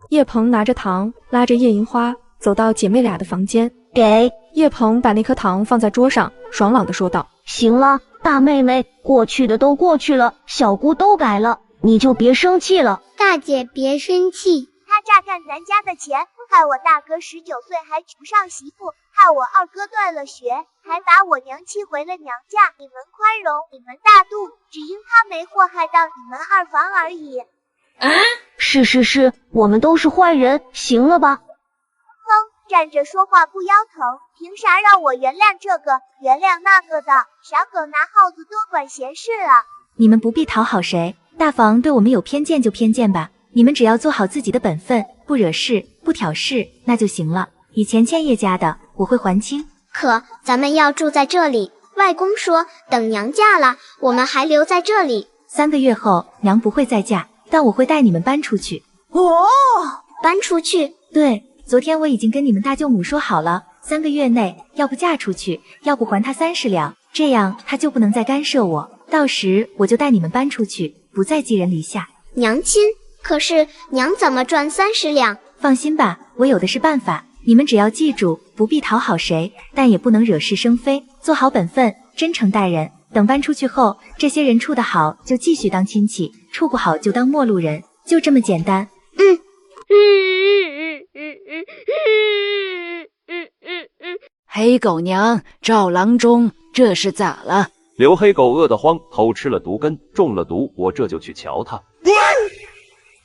叶鹏拿着糖，拉着叶银花走到姐妹俩的房间，给叶鹏把那颗糖放在桌上，爽朗地说道：行了，大妹妹，过去的都过去了，小姑都改了，你就别生气了。大姐别生气，他榨干咱家的钱，害我大哥19岁还娶不上媳妇，害我二哥断了学，还把我娘气回了娘家。你们宽容，你们大度，只因他没祸害到你们二房而已。是，我们都是坏人，行了吧？哼，站着说话不腰疼，凭啥让我原谅这个原谅那个的？小狗拿耗子多管闲事啊！你们不必讨好谁，大房对我们有偏见就偏见吧，你们只要做好自己的本分，不惹事，不挑事，那就行了。以前欠叶家的，我会还清。可咱们要住在这里，外公说等娘嫁了，我们还留在这里。3个月后，娘不会再嫁，但我会带你们搬出去。搬出去？对，昨天我已经跟你们大舅母说好了，3个月内要不嫁出去，要不还她30两，这样她就不能再干涉我。到时我就带你们搬出去，不再寄人篱下。娘亲，可是娘怎么赚30两？放心吧，我有的是办法。你们只要记住，不必讨好谁，但也不能惹是生非，做好本分，真诚待人。等搬出去后，这些人处得好就继续当亲戚，处不好就当陌路人，就这么简单。黑狗娘，赵郎中，这是咋了？刘黑狗饿得慌，偷吃了毒根，中了毒，我这就去瞧他。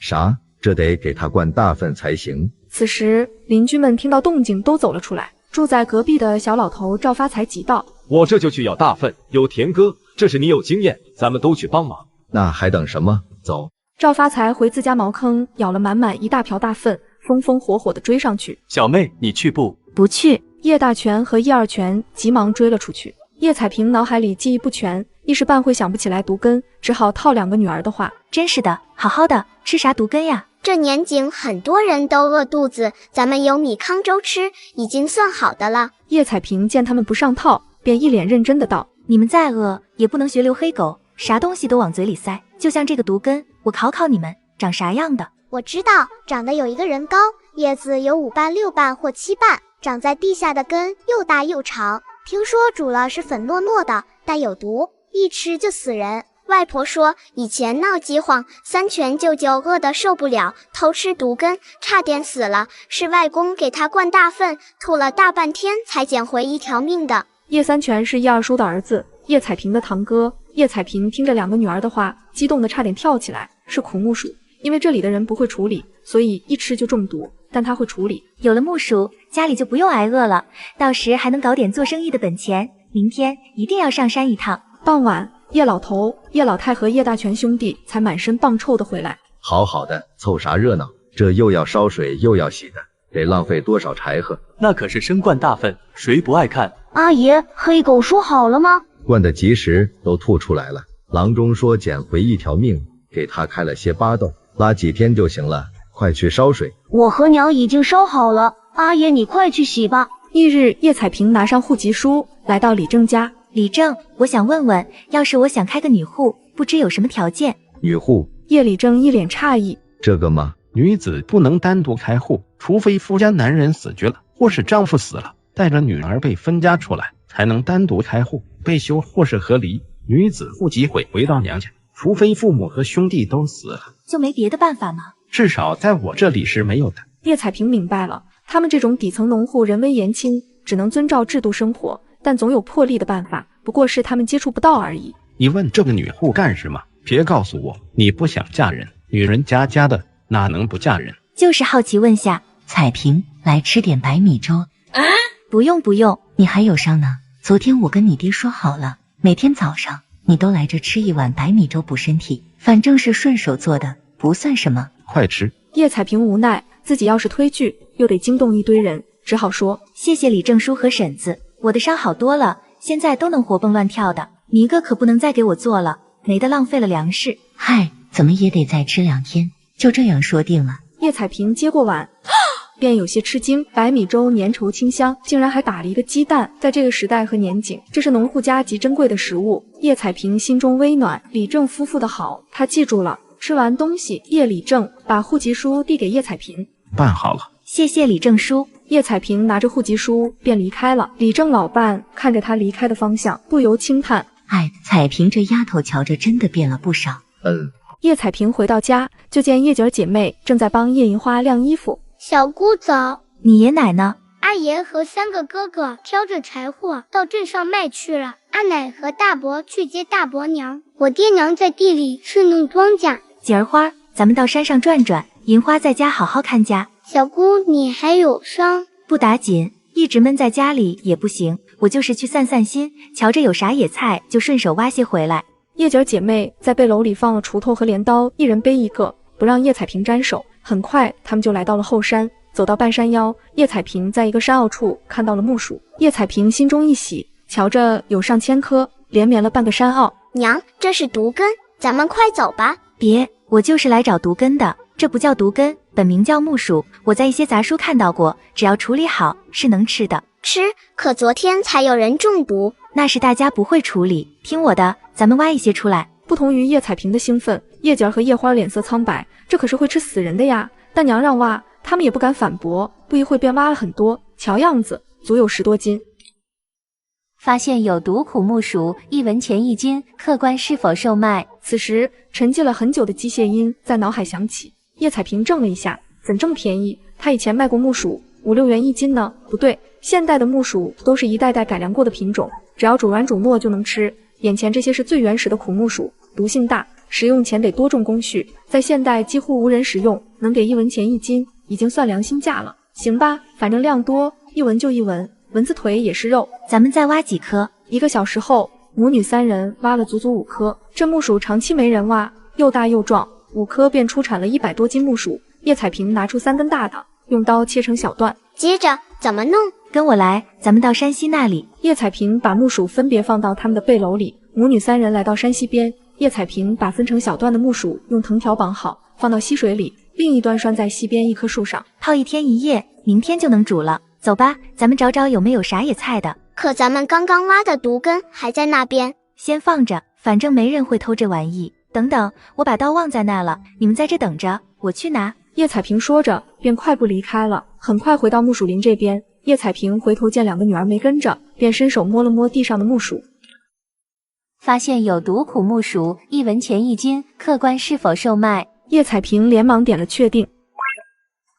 啥？这得给他灌大粪才行。此时邻居们听到动静都走了出来，住在隔壁的小老头赵发财急道：我这就去舀大粪，有田哥，这是你有经验，咱们都去帮忙。那还等什么？走！赵发财回自家茅坑，舀了满满一大瓢大粪，风风火火地追上去。小妹，你去不？不去。叶大全和叶二全急忙追了出去。叶彩萍脑海里记忆不全，一时半会想不起来毒根，只好套2个女儿的话。真是的，好好的，吃啥毒根呀？这年景很多人都饿肚子，咱们有米糠粥吃，已经算好的了。叶彩萍见他们不上套，便一脸认真的道：你们再饿也不能学刘黑狗，啥东西都往嘴里塞，就像这个毒根，我考考你们，长啥样的？我知道，长得有一个人高，叶子有5瓣、6瓣或7瓣，长在地下的根又大又长，听说煮了是粉糯糯的，但有毒，一吃就死人。外婆说以前闹饥荒，三全舅舅饿得受不了，偷吃毒根，差点死了，是外公给他灌大粪，吐了大半天才捡回一条命的。叶三全是叶二叔的儿子，叶彩萍的堂哥。叶彩萍听着2个女儿的话，激动得差点跳起来，是苦木薯。因为这里的人不会处理，所以一吃就中毒，但他会处理。有了木薯，家里就不用挨饿了，到时还能搞点做生意的本钱。明天一定要上山一趟。傍晚，叶老头、叶老太和叶大全兄弟才满身棒臭的回来。好好的，凑啥热闹？这又要烧水又要洗的，得浪费多少柴禾？那可是生灌大粪，谁不爱看？阿爷，黑狗说好了吗？灌得及时，都吐出来了。郎中说捡回一条命，给他开了些巴豆，拉几天就行了。快去烧水。我和娘已经烧好了，阿爷你快去洗吧。翌日，叶彩萍拿上户籍书，来到李正家。李正，我想问问，要是我想开个女户，不知有什么条件？女户？叶李正一脸诧异。这个吗？女子不能单独开户，除非夫家男人死绝了，或是丈夫死了，带着女儿被分家出来，才能单独开户。被休或是和离，女子户籍会回到娘家，除非父母和兄弟都死了。就没别的办法吗？至少在我这里是没有的。叶彩萍明白了，他们这种底层农户人微言轻，只能遵照制度生活，但总有破例的办法，不过是他们接触不到而已。你问这个女户干什么？别告诉我你不想嫁人，女人家家的哪能不嫁人？就是好奇问下。彩萍，来吃点白米粥。啊，不用不用，你还有伤呢。昨天我跟你爹说好了，每天早上你都来这吃一碗白米粥补身体，反正是顺手做的，不算什么。快吃。叶彩萍无奈，自己要是推拒，又得惊动一堆人，只好说：谢谢李正叔和婶子，我的伤好多了，现在都能活蹦乱跳的。米哥可不能再给我做了，没得浪费了粮食。嗨，怎么也得再吃2天，就这样说定了。叶彩萍接过碗，便有些吃惊，白米粥粘稠清香，竟然还打了一个鸡蛋。在这个时代和年景，这是农户家极珍贵的食物。叶彩萍心中微暖，李正夫妇的好，她记住了。吃完东西，叶李正把户籍书递给叶彩萍。办好了。谢谢李正叔。叶彩萍拿着户籍书便离开了。李正老伴看着她离开的方向，不由轻叹：哎，彩萍这丫头瞧着真的变了不少。叶彩萍回到家，就见叶姐儿姐妹正在帮叶银花晾衣服。小姑早。你爷奶呢？阿爷和3个哥哥挑着柴火到镇上卖去了，阿奶和大伯去接大伯娘，我爹娘在地里是弄庄稼。姐儿花，咱们到山上转转，银花在家好好看家。小姑，你还有伤，不打紧，一直闷在家里也不行，我就是去散散心，瞧着有啥野菜就顺手挖些回来。叶姐儿姐妹在背篓里放了锄头和镰刀，一人背一个，不让叶彩萍沾手。很快，他们就来到了后山。走到半山腰，叶彩萍在一个山坳处看到了木薯。叶彩萍心中一喜，瞧着有上千棵，连绵了半个山坳。娘，这是毒根，咱们快走吧。别，我就是来找毒根的，这不叫毒根，本名叫木薯。我在一些杂书看到过，只要处理好是能吃的。吃？可昨天才有人中毒。那是大家不会处理，听我的，咱们挖一些出来。不同于叶彩萍的兴奋，叶姐儿和叶花脸色苍白，这可是会吃死人的呀。但娘让挖，他们也不敢反驳，不一会便挖了很多，瞧样子足有10多斤。发现有毒苦木薯，1文钱1斤，客官是否售卖？此时沉寂了很久的机械音在脑海响起，叶彩萍怔了一下，怎这么便宜？她以前卖过木薯5、6元1斤呢。不对，现代的木薯都是一代代改良过的品种，只要煮软煮糯就能吃。眼前这些是最原始的苦木薯，毒性大，食用前得多种工序，在现代几乎无人食用，能给1文钱1斤，已经算良心价了。行吧，反正量多，1文就1文，蚊子腿也是肉。咱们再挖几颗。1个小时后，母女3人挖了足足5颗。这木薯长期没人挖，又大又壮，5颗便出产了100多斤木薯。叶彩萍拿出3根大的，用刀切成小段。接着怎么弄？跟我来，咱们到山西那里。叶彩萍把木薯分别放到他们的背篓里，母女3人来到山溪边。叶彩萍把分成小段的木薯用藤条绑好，放到溪水里，另一端拴在溪边一棵树上，泡1天1夜，明天就能煮了。走吧，咱们找找有没有啥野菜的。可咱们刚刚挖的毒根还在那边，先放着，反正没人会偷这玩意。等等，我把刀忘在那了，你们在这等着，我去拿。叶彩萍说着，便快步离开了。很快回到木薯林这边，叶彩萍回头见2个女儿没跟着，便伸手摸了摸地上的木薯。发现有毒苦木薯，1文钱1斤，客官是否售卖？叶彩萍连忙点了确定。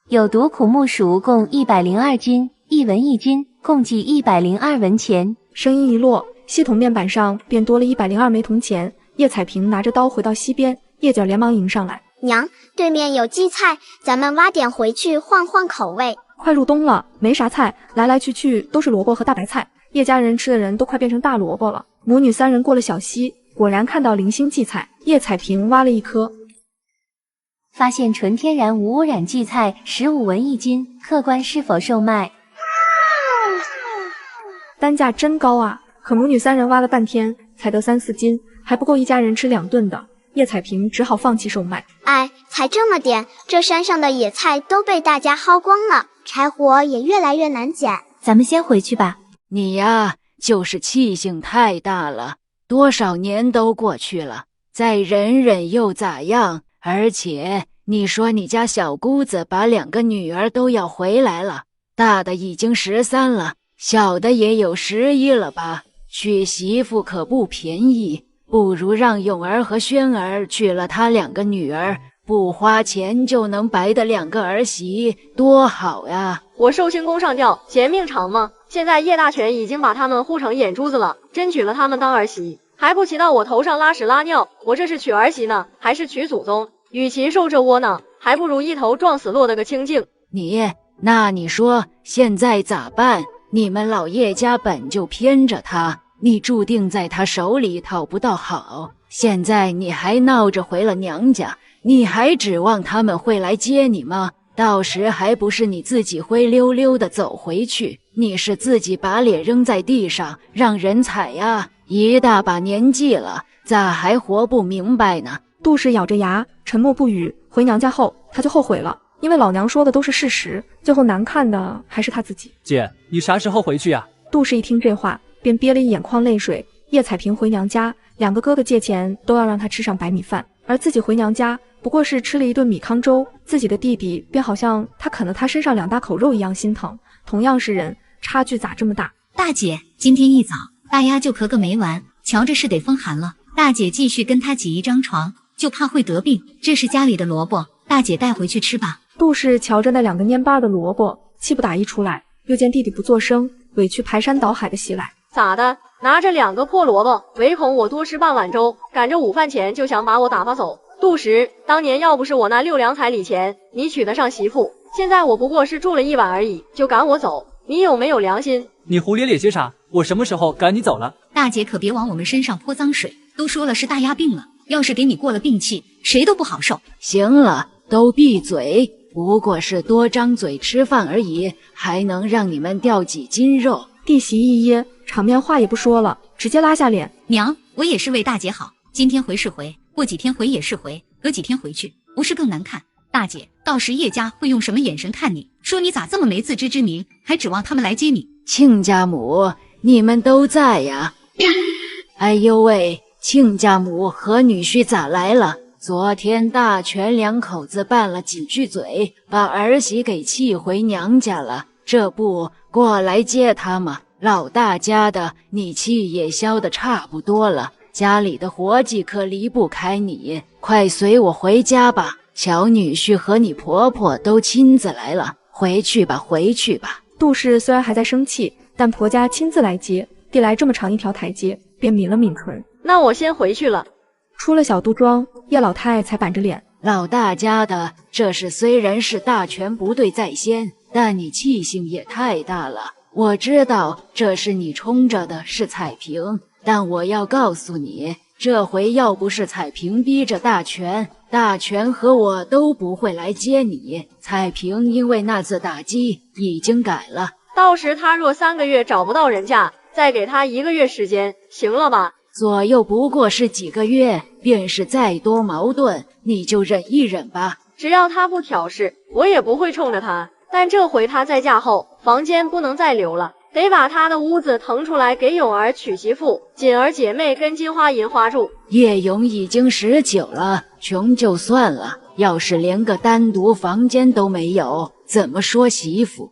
有毒苦木薯共102斤，1文1斤，共计102文钱。声音一落，系统面板上便多了102枚铜钱。叶彩萍拿着刀回到溪边，叶姐连忙迎上来。娘，对面有荠菜，咱们挖点回去换换口味。快入冬了，没啥菜，来来去去都是萝卜和大白菜，叶家人吃的人都快变成大萝卜了。母女3人过了小溪，果然看到零星荠菜，叶彩萍挖了1颗。发现纯天然无污染荠菜，15文1斤，客官是否售卖？单价真高啊！可母女3人挖了半天才得3、4斤，还不够一家人吃2顿的。叶彩萍只好放弃售卖。哎，才这么点，这山上的野菜都被大家薅光了，柴火也越来越难捡。咱们先回去吧。你呀，就是气性太大了，多少年都过去了，再忍忍又咋样？而且你说你家小姑子把2个女儿都要回来了，大的已经13了，小的也有11了吧？娶媳妇可不便宜，不如让永儿和轩儿娶了她2个女儿，不花钱就能白的2个儿媳，多好呀！我寿星公上吊，嫌命长吗？现在叶大权已经把他们护成眼珠子了，真娶了他们当儿媳，还不骑到我头上拉屎拉尿？我这是娶儿媳呢，还是娶祖宗？与其受这窝囊，还不如一头撞死落得个清净。那你说现在咋办？你们老叶家本就偏着他，你注定在他手里讨不到好，现在你还闹着回了娘家，你还指望他们会来接你吗？到时还不是你自己灰溜溜的走回去？你是自己把脸扔在地上让人踩呀？一大把年纪了，咋还活不明白呢？杜氏咬着牙沉默不语。回娘家后他就后悔了，因为老娘说的都是事实，最后难看的还是他自己。姐，你啥时候回去呀？杜氏一听这话便憋了一眼眶泪水。叶彩萍回娘家，2个哥哥借钱都要让她吃上白米饭，而自己回娘家不过是吃了一顿米糠粥，自己的弟弟便好像他啃了他身上2大口肉一样心疼。同样是人，差距咋这么大？大姐，今天一早大丫就咳个没完，瞧着是得风寒了。大姐继续跟他挤一张床，就怕会得病。这是家里的萝卜，大姐带回去吃吧。杜氏瞧着那2个蔫巴的萝卜，气不打一处来，又见弟弟不作声，委屈排山倒海的袭来。咋的？拿着2个破萝卜，唯恐我多吃半碗粥，赶着午饭前就想把我打发走。杜石，当年要不是我那6两彩礼钱，你娶得上媳妇，现在我不过是住了1晚而已，就赶我走，你有没有良心？你胡咧咧些啥？我什么时候赶你走了？大姐可别往我们身上泼脏水，都说了是大丫病了，要是给你过了病气，谁都不好受。行了，都闭嘴，不过是多张嘴吃饭而已，还能让你们掉几斤肉？弟媳一噎，场面话也不说了，直接拉下脸。娘，我也是为大姐好，今天回是回，过几天回也是回，隔几天回去，不是更难看？大姐，到时叶家会用什么眼神看你？说你咋这么没自知之明，还指望他们来接你？亲家母，你们都在呀？哎呦喂，亲家母和女婿咋来了？昨天大全两口子拌了几句嘴，把儿媳给气回娘家了，这不过来接他吗？老大家的，你气也消得差不多了，家里的活计可离不开你，快随我回家吧。小女婿和你婆婆都亲自来了，回去吧，回去吧。杜氏虽然还在生气，但婆家亲自来接，递来这么长一条台阶，便抿了抿唇。那我先回去了。出了小杜庄，叶老太才板着脸。老大家的，这事虽然是大权不对在先，但你气性也太大了。我知道这是你冲着的是彩萍，但我要告诉你，这回要不是彩萍逼着大全和我都不会来接你。彩萍因为那次打击已经改了，到时他若3个月找不到人家，再给他1个月时间，行了吧？左右不过是几个月，便是再多矛盾，你就忍一忍吧。只要他不挑事，我也不会冲着他。但这回他再嫁后，房间不能再留了，得把他的屋子腾出来给永儿娶媳妇，锦儿姐妹跟金花银花住。叶勇已经19了，穷就算了，要是连个单独房间都没有，怎么说媳妇？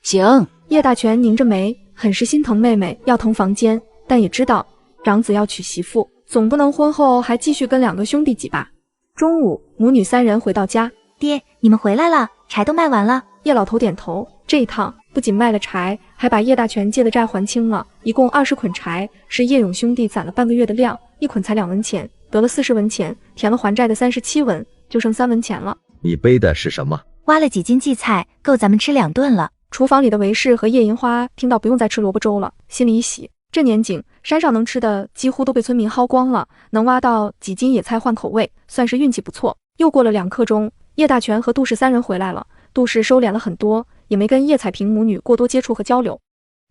行。叶大全拧着眉，很是心疼妹妹要腾房间，但也知道长子要娶媳妇，总不能婚后还继续跟2个兄弟挤吧。中午，母女3人回到家。爹，你们回来了，柴都卖完了。叶老头点头，这一趟不仅卖了柴，还把叶大全借的债还清了，一共20捆柴，是叶勇兄弟攒了半个月的量，一捆才2文钱，得了40文钱，填了还债的37文，就剩3文钱了。你背的是什么？挖了几斤荠菜，够咱们吃2顿了。厨房里的韦氏和叶银花听到不用再吃萝卜粥了，心里一喜。这年景，山上能吃的几乎都被村民薅光了，能挖到几斤野菜换口味，算是运气不错。又过了2刻钟，叶大全和杜氏3人回来了。杜氏收敛了很多，也没跟叶彩萍母女过多接触和交流。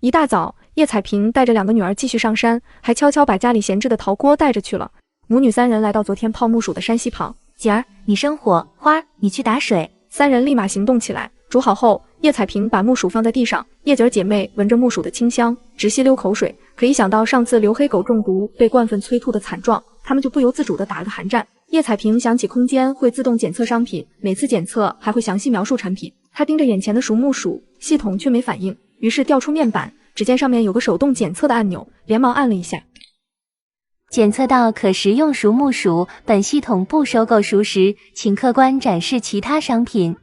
一大早，叶彩萍带着2个女儿继续上山，还悄悄把家里闲置的陶锅带着去了。母女3人来到昨天泡木薯的山溪旁。姐儿，你生火，花儿，你去打水。3人立马行动起来。煮好后，叶彩萍把木薯放在地上，叶姐儿姐妹闻着木薯的清香，直吸溜口水。可一想到上次刘黑狗中毒被灌粪催吐的惨状，他们就不由自主地打了个寒战。叶彩萍想起空间会自动检测商品，每次检测还会详细描述产品。她盯着眼前的熟木薯，系统却没反应，于是调出面板，只见上面有个手动检测的按钮，连忙按了一下。检测到可食用熟木薯，本系统不收购熟食，请客官展示其他商品。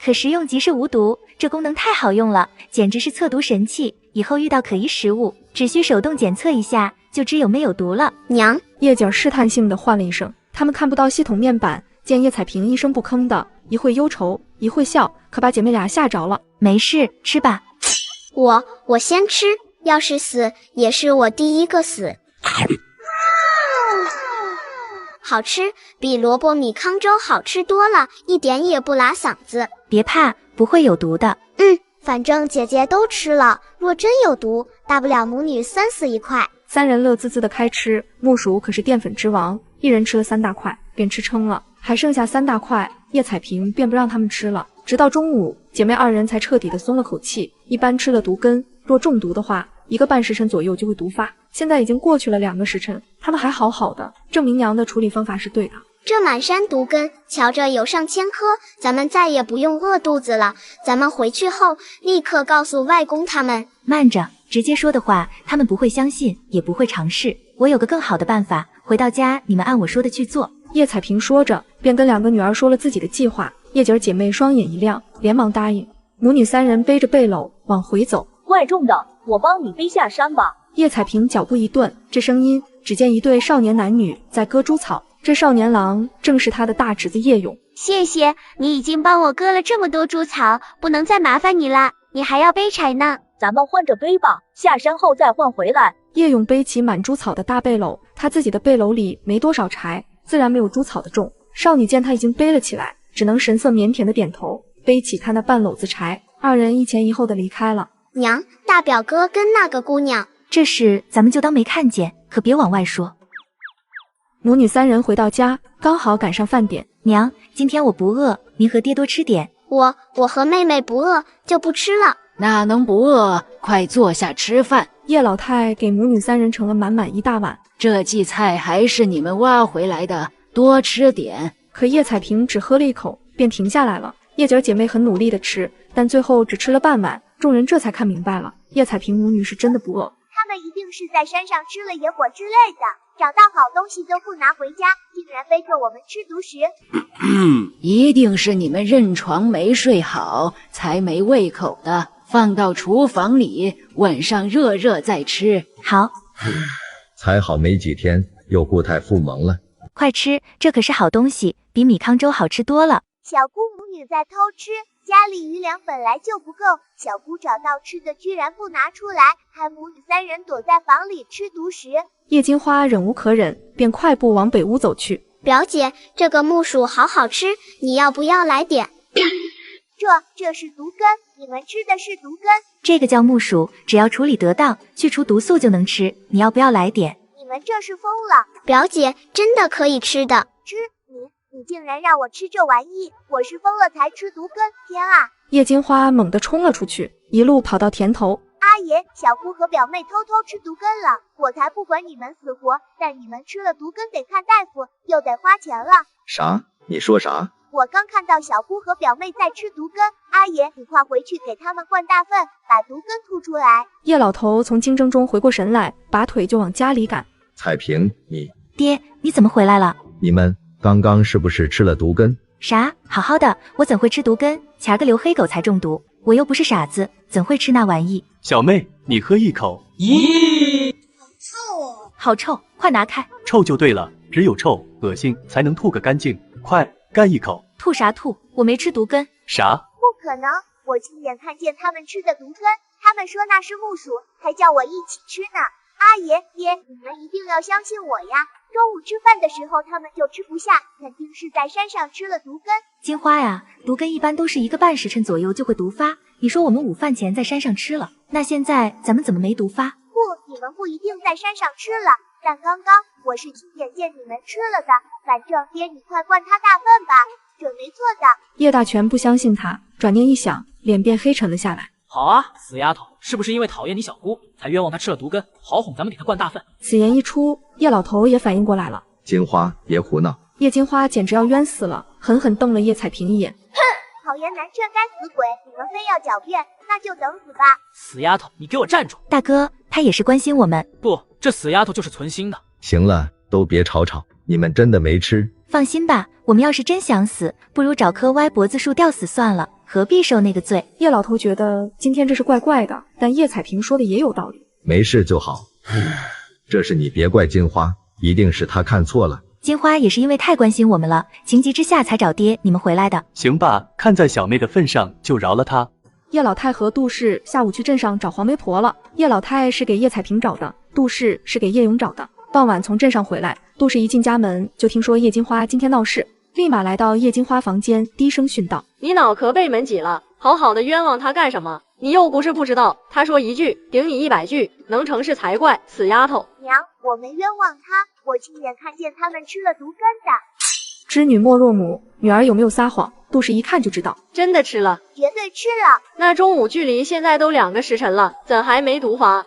可食用即是无毒，这功能太好用了，简直是测毒神器。以后遇到可疑食物，只需手动检测一下，就知有没有毒了。娘，叶姐试探性的唤了一声，他们看不到系统面板，见叶彩萍一声不吭的，一会忧愁，一会笑，可把姐妹俩吓着了。没事，吃吧。我先吃，要是死，也是我第一个死。好吃，比萝卜米糠粥好吃多了，一点也不拉嗓子。别怕，不会有毒的。反正姐姐都吃了，若真有毒，大不了母女3死1块。3人乐滋滋的开吃，木薯可是淀粉之王，一人吃了3大块，便吃撑了，还剩下3大块，叶彩萍便不让他们吃了。直到中午，姐妹2人才彻底的松了口气。一般吃了毒根，若中毒的话，1个半时辰左右就会毒发。现在已经过去了2个时辰，他们还好好的，证明娘的处理方法是对的。这满山毒根，瞧着有上千颗，咱们再也不用饿肚子了。咱们回去后立刻告诉外公他们。慢着，直接说的话，他们不会相信，也不会尝试。我有个更好的办法，回到家你们按我说的去做。叶彩萍说着，便跟2个女儿说了自己的计划。叶姐儿姐妹双眼一亮，连忙答应。母女3人背着背篓往回走。怪重的，我帮你背下山吧。叶彩萍脚步一顿，这声音，只见一对少年男女在割猪草。这少年郎正是他的大侄子叶勇。谢谢，你已经帮我割了这么多株草，不能再麻烦你了，你还要背柴呢。咱们换着背吧，下山后再换回来。叶勇背起满株草的大背篓，他自己的背篓里没多少柴，自然没有株草的重。少女见他已经背了起来，只能神色腼腆的点头，背起他那半篓子柴，二人一前一后的离开了。娘，大表哥跟那个姑娘，这事咱们就当没看见，可别往外说。母女三人回到家，刚好赶上饭点。娘，今天我不饿，您和爹多吃点。我和妹妹不饿，就不吃了。哪能不饿？快坐下吃饭。叶老太给母女三人盛了满满一大碗。这荠菜还是你们挖回来的，多吃点。可叶彩萍只喝了一口，便停下来了。叶姐姐妹很努力的吃，但最后只吃了半碗。众人这才看明白了，叶彩萍母女是真的不饿。他们一定是在山上吃了野果之类的，找到好东西都不拿回家，竟然背着我们吃独食。一定是你们认床没睡好，才没胃口的。放到厨房里，晚上热热再吃。好。才好没几天，又固态复萌了。快吃，这可是好东西，比米糠粥好吃多了。小姑母女在偷吃，家里余粮本来就不够，小姑找到吃的居然不拿出来，还母女三人躲在房里吃独食。叶金花忍无可忍，便快步往北屋走去。表姐，这个木薯好好吃，你要不要来点？这是毒根，你们吃的是毒根。这个叫木薯，只要处理得当，去除毒素就能吃。你要不要来点？你们这是疯了！表姐，真的可以吃的。吃你竟然让我吃这玩意！我是疯了才吃毒根！天啊！叶金花猛地冲了出去，一路跑到田头。阿爷，小姑和表妹偷偷吃毒根了，我才不管你们死活，但你们吃了毒根得看大夫，又得花钱了。啥？你说啥？我刚看到小姑和表妹在吃毒根，阿爷，你快回去给他们灌大粪，把毒根吐出来。叶老头从惊怔中回过神来，拔腿就往家里赶。彩萍，爹，你怎么回来了？你们刚刚是不是吃了毒根？啥？好好的，我怎会吃毒根？前儿个刘黑狗才中毒，我又不是傻子，怎会吃那玩意？小妹，你喝一口。咦，臭哦！好臭，快拿开！臭就对了，只有臭、恶心才能吐个干净，快干一口。吐啥吐？我没吃毒根。啥？不可能，我亲眼看见他们吃的毒根，他们说那是木薯，还叫我一起吃呢。阿爷，爹，你们一定要相信我呀！中午吃饭的时候他们就吃不下，肯定是在山上吃了毒根。金花呀，毒根一般都是1个半时辰左右就会毒发。你说我们午饭前在山上吃了，那现在咱们怎么没毒发？不，你们不一定在山上吃了，但刚刚我是亲眼见你们吃了的。反正爹，你快灌他大粪吧，准没错的。叶大全不相信他，转念一想，脸便黑沉了下来。好啊，死丫头，是不是因为讨厌你小姑，才冤枉她吃了毒根，好哄咱们给她灌大粪？此言一出，叶老头也反应过来了。金花，别胡闹！叶金花简直要冤死了，狠狠瞪了叶彩萍一眼。哼，讨厌男眷该死鬼，你们非要狡辩，那就等死吧！死丫头，你给我站住！大哥，他也是关心我们。不，这死丫头就是存心的。行了，都别吵吵，你们真的没吃？放心吧，我们要是真想死，不如找棵歪脖子树吊死算了，何必受那个罪？叶老头觉得今天这是怪怪的，但叶彩萍说的也有道理。没事就好。这事你别怪金花，一定是她看错了。金花也是因为太关心我们了，情急之下才找爹你们回来的。行吧，看在小妹的份上，就饶了她。叶老太和杜氏下午去镇上找黄媒婆了。叶老太是给叶彩萍找的，杜氏是给叶勇找的。傍晚从镇上回来，杜氏一进家门就听说叶金花今天闹事，立马来到叶金花房间，低声训道：“你脑壳被门挤了，好好的冤枉她干什么？你又不是不知道，她说一句顶你100句，能成事才怪！死丫头！”娘，我没冤枉她，我亲眼看见他们吃了毒根的。知女莫若母，女儿有没有撒谎？杜氏一看就知道，真的吃了，绝对吃了。那中午距离现在都2个时辰了，怎还没毒发？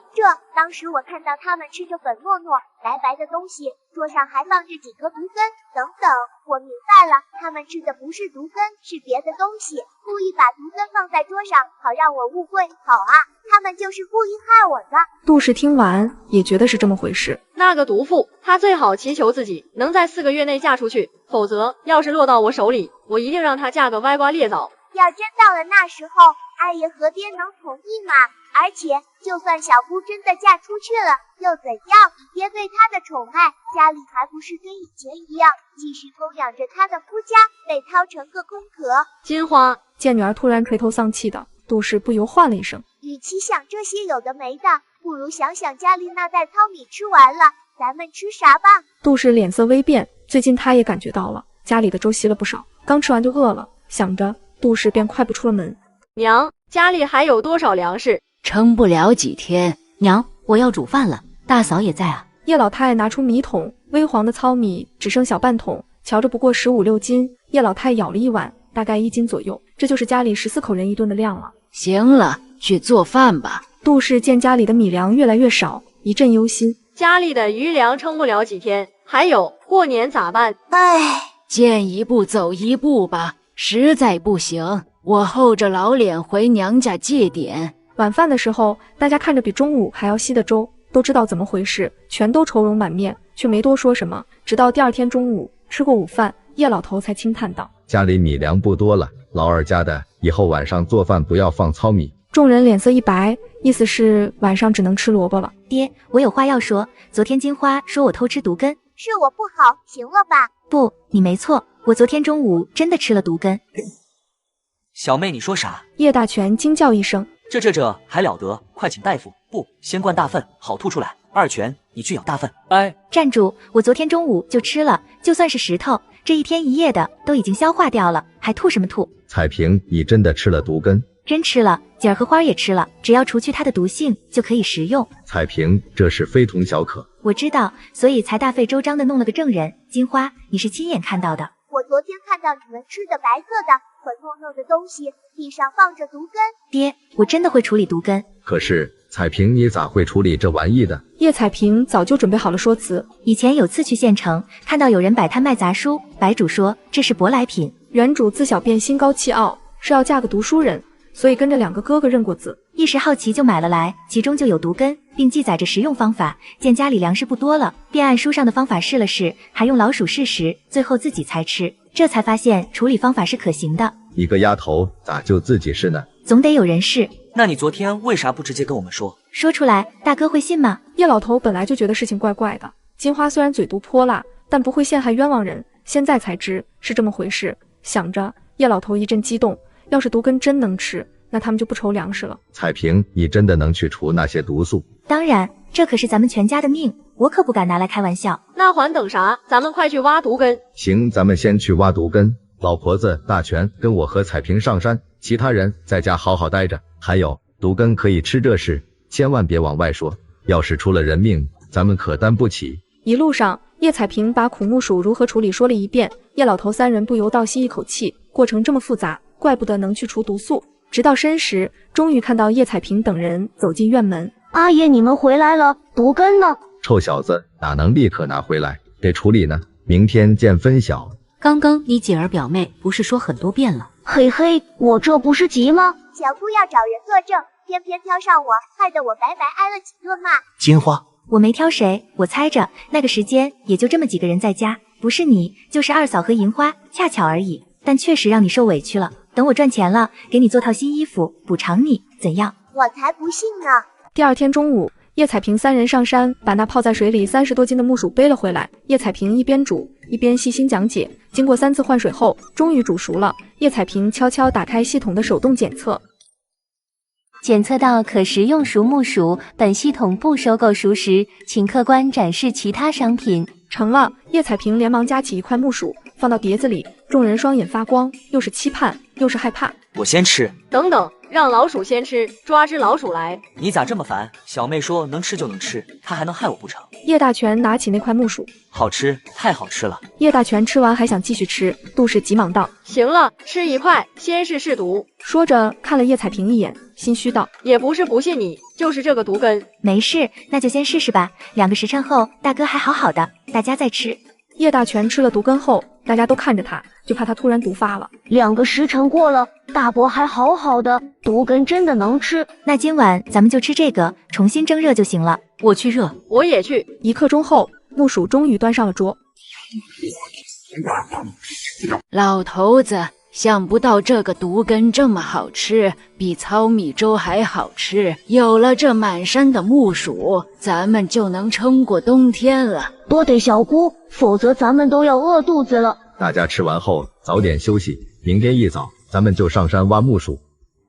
当时我看到他们吃着粉糯糯、白白的东西，桌上还放着几颗毒根。等等，我明白了，他们吃的不是毒根，是别的东西，故意把毒根放在桌上，好让我误会。好啊，他们就是故意害我的。杜氏听完也觉得是这么回事。那个毒妇，她最好祈求自己能在4个月内嫁出去，否则要是落到我手里，我一定让她嫁个歪瓜裂枣。要真到了那时候，阿爷和爹能同意吗？而且，就算小姑真的嫁出去了，又怎样？爹对她的宠爱，家里还不是跟以前一样，继续供养着她的夫家，被掏成个空壳。金花见女儿突然垂头丧气的，杜氏不由唤了一声。与其想这些有的没的，不如想想家里那袋糙米吃完了，咱们吃啥吧？杜氏脸色微变，最近她也感觉到了，家里的粥稀了不少，刚吃完就饿了，想着，杜氏便快步出了门。娘，家里还有多少粮食？撑不了几天。娘，我要煮饭了，大嫂也在啊。叶老太拿出米桶，微黄的糙米只剩小半桶，瞧着不过15、16斤。叶老太舀了一碗，大概1斤左右，这就是家里14口人一顿的量了。行了，去做饭吧。杜氏见家里的米粮越来越少，一阵忧心。家里的余粮撑不了几天，还有过年咋办？唉，见一步走一步吧，实在不行，我厚着老脸回娘家借点。晚饭的时候，大家看着比中午还要稀的粥，都知道怎么回事，全都愁容满面，却没多说什么。直到第二天中午吃过午饭，叶老头才轻叹道：“家里米粮不多了，老二家的，以后晚上做饭不要放糙米。”众人脸色一白，意思是晚上只能吃萝卜了。爹，我有话要说。昨天金花说我偷吃毒根，是我不好，行了吧？不，你没错，我昨天中午真的吃了毒根。小妹，你说啥？叶大全惊叫一声。这还了得！快请大夫！不，先灌大粪，好吐出来。二全，你去舀大粪。哎，站住！我昨天中午就吃了，就算是石头，这一天一夜的都已经消化掉了，还吐什么吐？彩萍，你真的吃了毒根？真吃了，姐儿和花儿也吃了，只要除去它的毒性，就可以食用。彩萍，这是非同小可。我知道，所以才大费周章的弄了个证人。金花，你是亲眼看到的。我昨天看到你们吃的白色的粉糯糯的东西，地上放着毒根。爹，我真的会处理毒根。可是彩萍，你咋会处理这玩意的？叶彩萍早就准备好了说辞。以前有次去县城，看到有人摆摊卖杂书，白主说这是舶来品。原主自小便心高气傲，是要嫁个读书人，所以跟着2个哥哥认过字，一时好奇就买了来，其中就有毒根，并记载着食用方法。见家里粮食不多了，便按书上的方法试了试，还用老鼠试食，最后自己才吃。这才发现处理方法是可行的。一个丫头咋就自己试呢？总得有人试。那你昨天为啥不直接跟我们说？说出来，大哥会信吗？叶老头本来就觉得事情怪怪的。金花虽然嘴毒泼辣，但不会陷害冤枉人，现在才知是这么回事。想着，叶老头一阵激动。要是毒根真能吃，那他们就不愁粮食了。彩萍，你真的能去除那些毒素？当然，这可是咱们全家的命，我可不敢拿来开玩笑。那还等啥？咱们快去挖毒根。行，咱们先去挖毒根。老婆子大全跟我和彩萍上山，其他人在家好好待着。还有，毒根可以吃这事，千万别往外说，要是出了人命，咱们可担不起。一路上，叶彩萍把苦木薯如何处理说了一遍，叶老头3人不由倒吸一口气，过程这么复杂，怪不得能去除毒素。直到申时，终于看到叶彩萍等人走进院门。阿爷，你们回来了，毒根呢？臭小子，哪能立刻拿回来？得处理呢，明天见分晓。刚刚你姐儿表妹不是说很多遍了？嘿嘿，我这不是急吗？小姑要找人作证，偏偏挑上我，害得我白白挨了几顿骂。金花，我没挑谁，我猜着那个时间也就这么几个人在家，不是你就是二嫂和银花，恰巧而已。但确实让你受委屈了，等我赚钱了，给你做套新衣服补偿你，怎样？我才不信呢。第二天中午，叶彩萍3人上山，把那泡在水里30多斤的木薯背了回来。叶彩萍一边煮一边细心讲解，经过3次换水后，终于煮熟了。叶彩萍悄悄打开系统的手动检测，检测到可食用熟木薯，本系统不收购熟食，请客官展示其他商品。成了。叶彩萍连忙夹起一块木薯放到碟子里，众人双眼发光，又是期盼又是害怕。我先吃。等等，让老鼠先吃，抓只老鼠来。你咋这么烦？小妹说能吃就能吃，她还能害我不成？叶大全拿起那块木薯，好吃，太好吃了。叶大全吃完还想继续吃，杜氏急忙道：行了，吃一块，先试毒。说着看了叶彩萍一眼，心虚道：也不是不信你，就是这个毒根。没事，那就先试试吧。2个时辰后，大哥还好好的，大家再吃。叶大全吃了毒根后，大家都看着他，就怕他突然毒发了。 2个时辰过了，大伯还好好的，毒根真的能吃。那今晚咱们就吃这个，重新蒸热就行了。我去热，我也去。1刻钟后，木薯终于端上了桌。老头子，想不到这个毒根这么好吃，比糙米粥还好吃。有了这满山的木薯，咱们就能撑过冬天了。多得小姑，否则咱们都要饿肚子了。大家吃完后早点休息，明天一早咱们就上山挖木薯。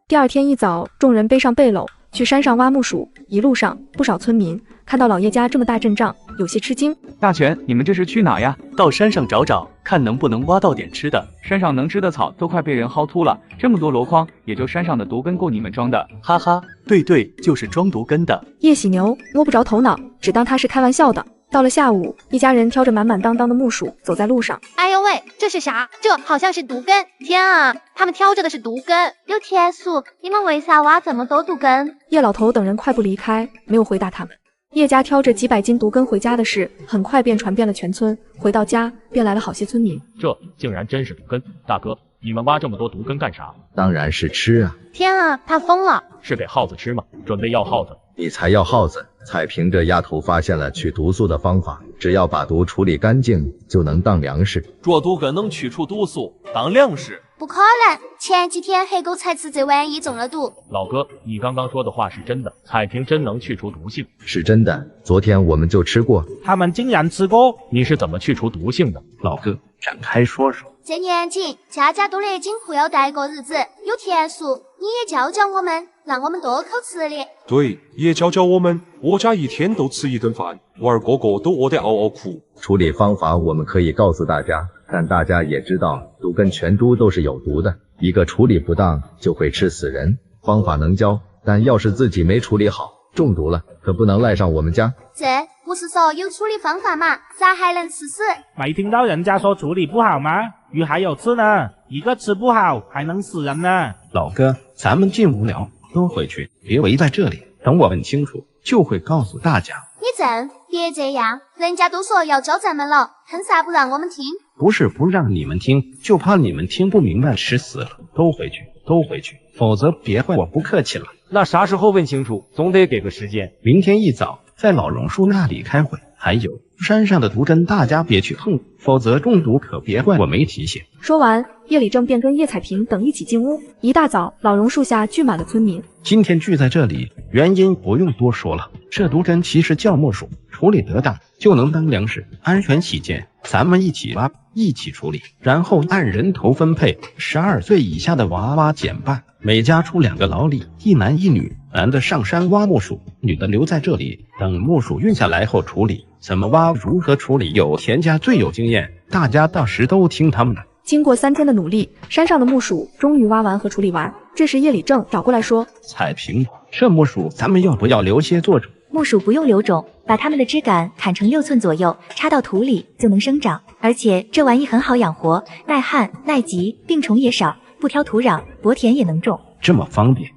第二天一早，众人背上背篓去山上挖木薯。一路上，不少村民看到老叶家这么大阵仗，有些吃惊。大全，你们这是去哪呀？到山上找找，看能不能挖到点吃的。山上能吃的草都快被人薅秃了，这么多箩筐，也就山上的毒根够你们装的。哈哈，对，就是装毒根的。叶喜牛摸不着头脑，只当他是开玩笑的。到了下午，一家人挑着满满当当的木薯走在路上。哎呦喂，这是啥？这好像是毒根！天啊，他们挑着的是毒根！有田鼠，你们为啥挖这么多毒根？叶老头等人快步离开，没有回答他们。叶家挑着几百斤毒根回家的事，很快便传遍了全村。回到家，便来了好些村民。这竟然真是毒根！大哥，你们挖这么多毒根干啥？当然是吃啊！天啊，他疯了！是给耗子吃吗？准备要耗子？你才要耗子！彩萍这丫头发现了去毒素的方法，只要把毒处理干净，就能当粮食。做毒根能去除毒素，当粮食？不可能！前几天黑狗才吃这玩意中了毒。老哥，你刚刚说的话是真的？彩萍真能去除毒性？是真的，昨天我们就吃过。他们竟然吃过？你是怎么去除毒性的？老哥，展开说说。这年景，家家都勒紧裤腰带过日子，有田鼠，你也教教我们，让我们多口吃力。对，也教教我们。我家一天都吃一顿饭，娃儿个个都饿得嗷嗷哭。处理方法我们可以告诉大家，但大家也知道，毒根全株都是有毒的，一个处理不当就会吃死人。方法能教，但要是自己没处理好，中毒了，可不能赖上我们家。这不是说有处理方法吗？咋还能吃死？没听到人家说处理不好吗？鱼还有刺呢，一个吃不好还能死人呢。老哥，咱们进无聊，都回去，别围在这里。等我问清楚，就会告诉大家。你正别这样，人家都说要教咱们了，凭啥不让我们听？不是不让你们听，就怕你们听不明白，吃死了。都回去，都回去，否则别怪我不客气了。那啥时候问清楚？总得给个时间。明天一早在老榕树那里开会。还有山上的毒根，大家别去碰，否则中毒可别怪我没提醒。说完，叶礼正便跟叶彩萍等一起进屋。一大早，老榕树下聚满了村民。今天聚在这里，原因不用多说了。这毒根其实叫木薯，处理得当就能当粮食。安全起见，咱们一起挖，一起处理，然后按人头分配。12岁以下的娃娃减半，每家出2个劳力，一男一女。男的上山挖木薯，女的留在这里等木薯运下来后处理。怎么挖，如何处理，有田家最有经验，大家到时都听他们的。经过3天的努力，山上的木薯终于挖完和处理完。这时叶礼正找过来说：彩萍，这木薯咱们要不要留些做种？木薯不用留种，把它们的枝干砍成6寸左右，插到土里就能生长。而且这玩意很好养活，耐旱耐急，病虫也少，不挑土壤，薄田也能种。这么方便？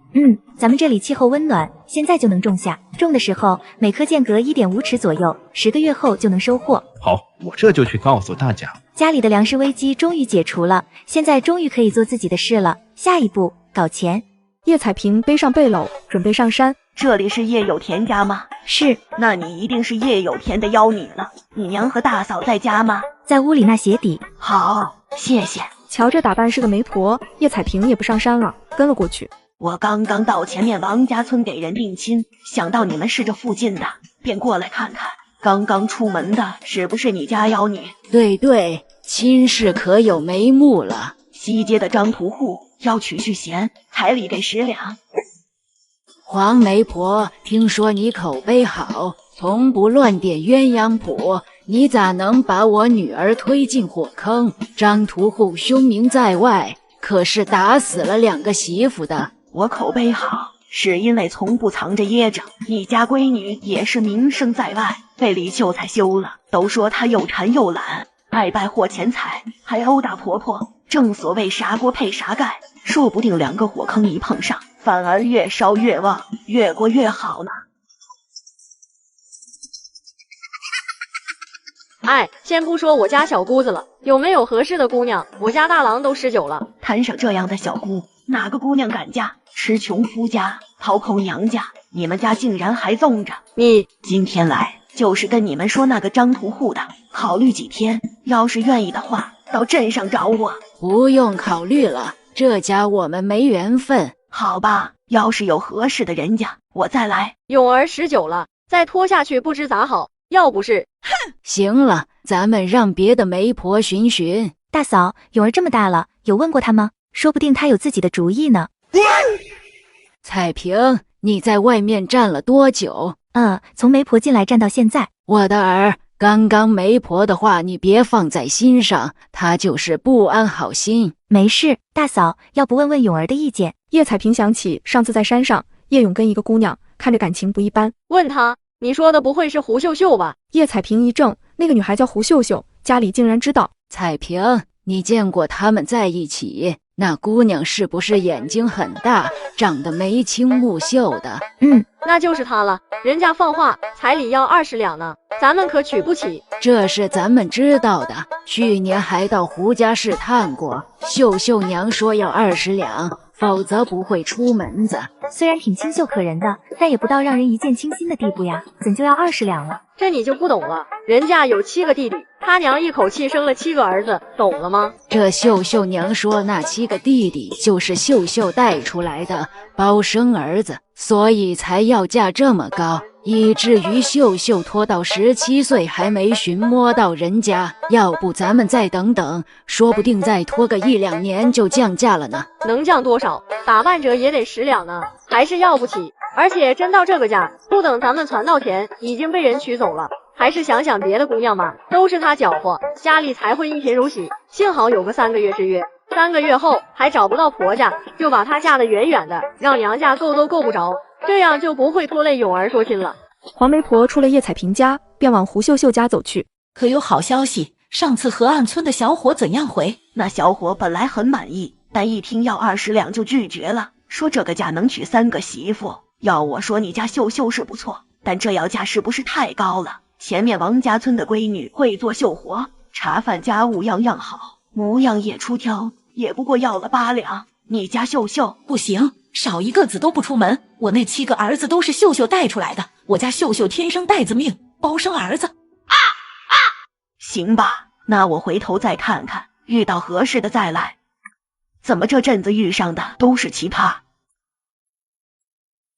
咱们这里气候温暖，现在就能种下。种的时候每棵间隔1.5尺左右，10个月后就能收获。好，我这就去告诉大家。家里的粮食危机终于解除了，现在终于可以做自己的事了。下一步搞钱。叶彩萍背上背篓，准备上山。这里是叶有田家吗？是。那你一定是叶有田的妖女了。你娘和大嫂在家吗？在屋里那鞋底。好，谢谢。瞧这打扮是个媒婆，叶彩萍也不上山了，跟了过去。我刚刚到前面王家村给人定亲，想到你们是这附近的，便过来看看。刚刚出门的是不是你家妖女？对，亲事可有眉目了。西街的张屠户要娶婿贤，彩礼给10两。黄媒婆，听说你口碑好，从不乱点鸳鸯谱，你咋能把我女儿推进火坑？张屠户凶名在外，可是打死了2个媳妇的。我口碑好，是因为从不藏着掖着。你家闺女也是名声在外，被李秀才休了。都说她又馋又懒，爱败货钱财，还殴打婆婆。正所谓啥锅配啥盖，说不定2个火坑一碰上，反而越烧越旺，越过越好呢。先不说我家小姑子了，有没有合适的姑娘？我家大郎都19了，摊上这样的小姑，哪个姑娘敢嫁？吃穷夫家，掏空娘家，你们家竟然还纵着。你今天来就是跟你们说那个张屠户的，考虑几天，要是愿意的话，到镇上找我。不用考虑了，这家我们没缘分。好吧，要是有合适的人家，我再来。永儿19了，再拖下去不知咋好。要不是，行了，咱们让别的媒婆寻寻。大嫂，永儿这么大了，有问过她吗？说不定她有自己的主意呢。彩萍，你在外面站了多久？从媒婆进来站到现在。我的儿，刚刚媒婆的话你别放在心上，她就是不安好心。没事，大嫂，要不问问永儿的意见？叶彩萍想起上次在山上，叶勇跟一个姑娘看着感情不一般，问他，你说的不会是胡秀秀吧？叶彩萍一怔，那个女孩叫胡秀秀，家里竟然知道。彩萍，你见过他们在一起？那姑娘是不是眼睛很大，长得眉清目秀的？那就是她了。人家放话，彩礼要20两呢，咱们可娶不起。这是咱们知道的，去年还到胡家试探过，秀秀娘说要20两，否则不会出门子。虽然挺清秀可人的，但也不到让人一见倾心的地步呀，怎就要20两了？这你就不懂了，人家有7个弟弟，他娘一口气生了7个儿子，懂了吗？这秀秀娘说那7个弟弟就是秀秀带出来的包生儿子，所以才要价这么高，以至于秀秀拖到17岁还没寻摸到人家。要不咱们再等等，说不定再拖个1、2年就降价了呢。能降多少？打半折也得10两呢，还是要不起。而且真到这个价，不等咱们攒到钱，已经被人娶走了。还是想想别的姑娘吧，都是他搅和，家里才会一贫如洗。幸好有个3个月之约，3个月后还找不到婆家，就把她嫁得远远的，让娘家够都够不着，这样就不会拖累永儿说亲了。黄媒婆出了叶彩萍家，便往胡秀秀家走去。可有好消息？上次河岸村的小伙怎样回？那小伙本来很满意，但一听要20两就拒绝了，说这个价能娶3个媳妇。要我说你家秀秀是不错，但这要价是不是太高了？前面王家村的闺女会做绣活，茶饭家务样样好，模样也出挑，也不过要了8两。你家秀秀不行，少一个子都不出门。我那7个儿子都是秀秀带出来的，我家秀秀天生带子命，包生儿子。行吧，那我回头再看看，遇到合适的再来。怎么这阵子遇上的都是奇葩？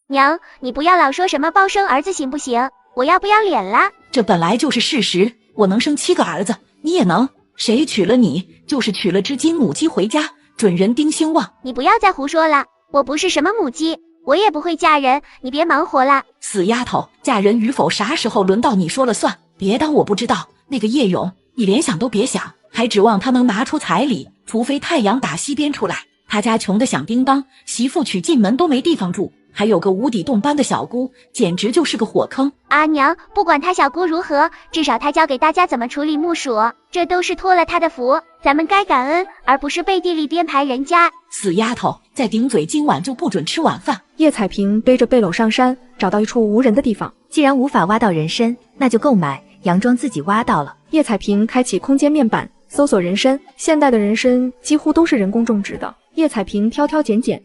娘，你不要老说什么包生儿子行不行？我要不要脸啦？这本来就是事实，我能生7个儿子，你也能。谁娶了你，就是娶了只金母鸡回家，准人丁兴旺。你不要再胡说了，我不是什么母鸡，我也不会嫁人，你别忙活了。死丫头，嫁人与否啥时候轮到你说了算，别当我不知道。那个叶勇，你连想都别想，还指望他能拿出彩礼，除非太阳打西边出来。他家穷得响叮当，媳妇娶进门都没地方住，还有个无底洞般的小姑，简直就是个火坑。娘，不管他小姑如何，至少他教给大家怎么处理木薯，这都是托了他的福，咱们该感恩，而不是背地里编排人家。死丫头，再顶嘴，今晚就不准吃晚饭。叶彩萍背着背篓上山，找到一处无人的地方。既然无法挖到人参，那就购买，佯装自己挖到了。叶彩萍开启空间面板，搜索人参。现代的人参几乎都是人工种植的，叶彩萍挑挑拣拣。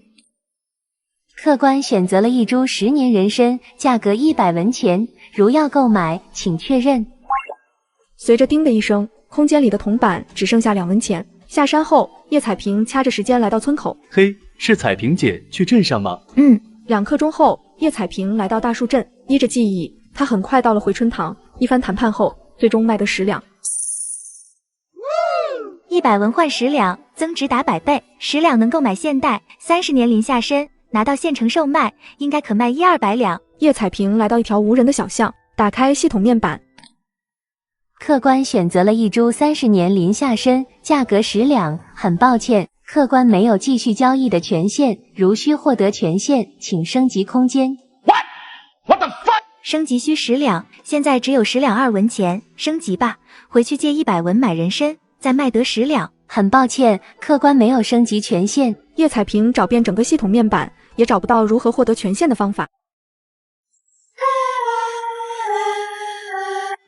客官选择了一株10年人参，价格100文钱，如要购买，请确认。随着叮的一声，空间里的铜板只剩下2文钱。下山后，叶彩萍掐着时间来到村口。嘿，是彩萍姐去镇上吗？2刻钟后，叶彩萍来到大树镇，依着记忆，她很快到了回春堂。一番谈判后，最终卖得10两。100文换10两，增值达100倍，10两能购买现代30年林下参。拿到县城售卖，应该可卖100-200两。叶彩萍来到一条无人的小巷，打开系统面板。客官选择了一株30年林下参，价格10两。很抱歉，客官没有继续交易的权限，如需获得权限，请升级空间。What the fuck？ 升级需10两，现在只有10两2文钱，升级吧。回去借100文买人参，再卖得10两。很抱歉，客官没有升级权限。叶彩萍找遍整个系统面板，也找不到如何获得权限的方法。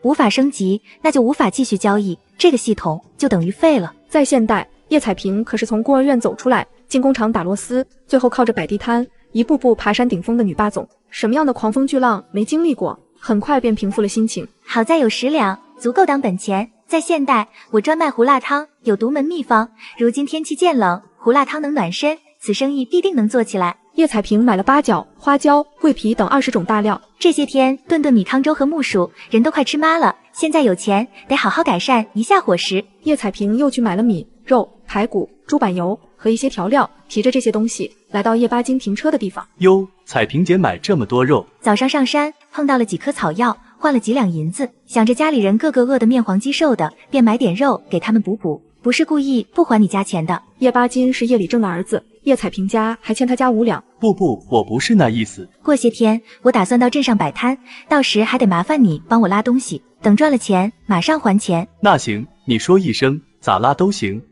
无法升级，那就无法继续交易，这个系统就等于废了。在现代，叶彩萍可是从孤儿院走出来，进工厂打螺丝，最后靠着摆地摊，一步步爬山顶峰的女霸总。什么样的狂风巨浪没经历过，很快便平复了心情。好在有10两，足够当本钱。在现代，我专卖胡辣汤，有独门秘方。如今天气渐冷，胡辣汤能暖身，此生意必定能做起来。叶彩萍买了八角、花椒、桂皮等20种大料，这些天炖米糠粥和木薯，人都快吃麻了。现在有钱，得好好改善一下伙食。叶彩萍又去买了米、肉、排骨、猪板油和一些调料，提着这些东西来到叶巴金停车的地方。哟，彩萍姐买这么多肉，早上上山碰到了几棵草药，换了几两银子，想着家里人个个饿得面黄肌瘦的，便买点肉给他们补补，不是故意不还你家钱的。叶巴金是叶礼正的儿子，叶彩萍家还欠他家5两。不，我不是那意思。过些天我打算到镇上摆摊，到时还得麻烦你帮我拉东西，等赚了钱马上还钱。那行，你说一声，咋拉都行。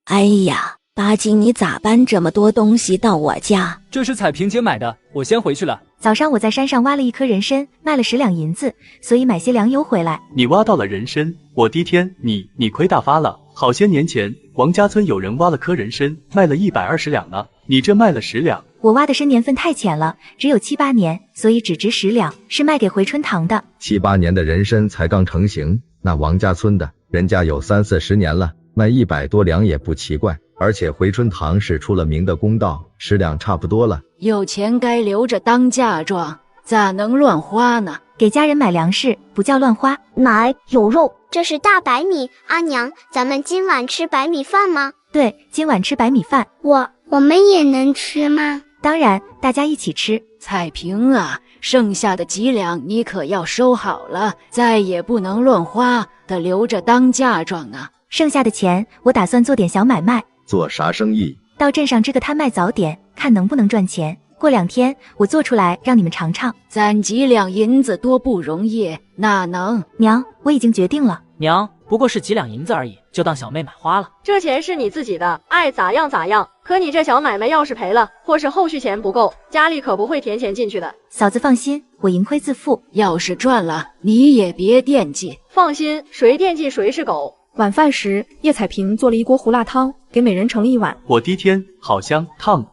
哎呀，巴金，你咋搬这么多东西到我家？这是彩萍姐买的，我先回去了。早上我在山上挖了1颗人参，卖了10两银子，所以买些粮油回来。你挖到了人参，我的天，你亏大发了！好些年前，王家村有人挖了颗人参，卖了120两呢，你这卖了10两。我挖的参年份太浅了，只有7、8年，所以只值10两，是卖给回春堂的。7、8年的人参才刚成型，那王家村的人家有30、40年了，卖100多两也不奇怪。而且回春堂是出了名的公道，10两差不多了。有钱该留着当嫁妆，咋能乱花呢？给家人买粮食不叫乱花。奶有肉，这是大白米。阿娘，咱们今晚吃白米饭吗？对，今晚吃白米饭。我们也能吃吗？当然，大家一起吃。彩萍啊，剩下的几两你可要收好了，再也不能乱花，得留着当嫁妆呢。剩下的钱我打算做点小买卖。做啥生意？到镇上支个摊卖早点，看能不能赚钱。过2天我做出来让你们尝尝。攒几两银子多不容易，哪能？娘，我已经决定了。娘，不过是几两银子而已，就当小妹买花了。这钱是你自己的，爱咋样咋样。可你这小买卖要是赔了，或是后续钱不够，家里可不会填钱进去的。嫂子放心，我盈亏自负。要是赚了，你也别惦记。放心，谁惦记谁是狗。晚饭时，叶彩萍做了一锅胡辣汤，给每人盛了1碗。我的天，好香，烫！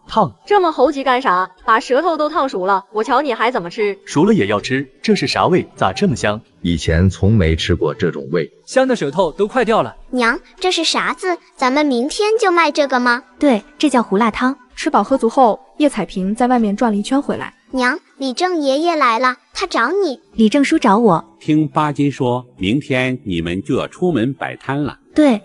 这么猴急干啥？把舌头都烫熟了，我瞧你还怎么吃？熟了也要吃，这是啥味？咋这么香？以前从没吃过这种味，香的舌头都快掉了。娘，这是啥子？咱们明天就卖这个吗？对，这叫胡辣汤。吃饱喝足后，叶彩萍在外面转了一圈回来。娘，李正爷爷来了，他找你。李正叔找我。听巴金说，明天你们就要出门摆摊了。对，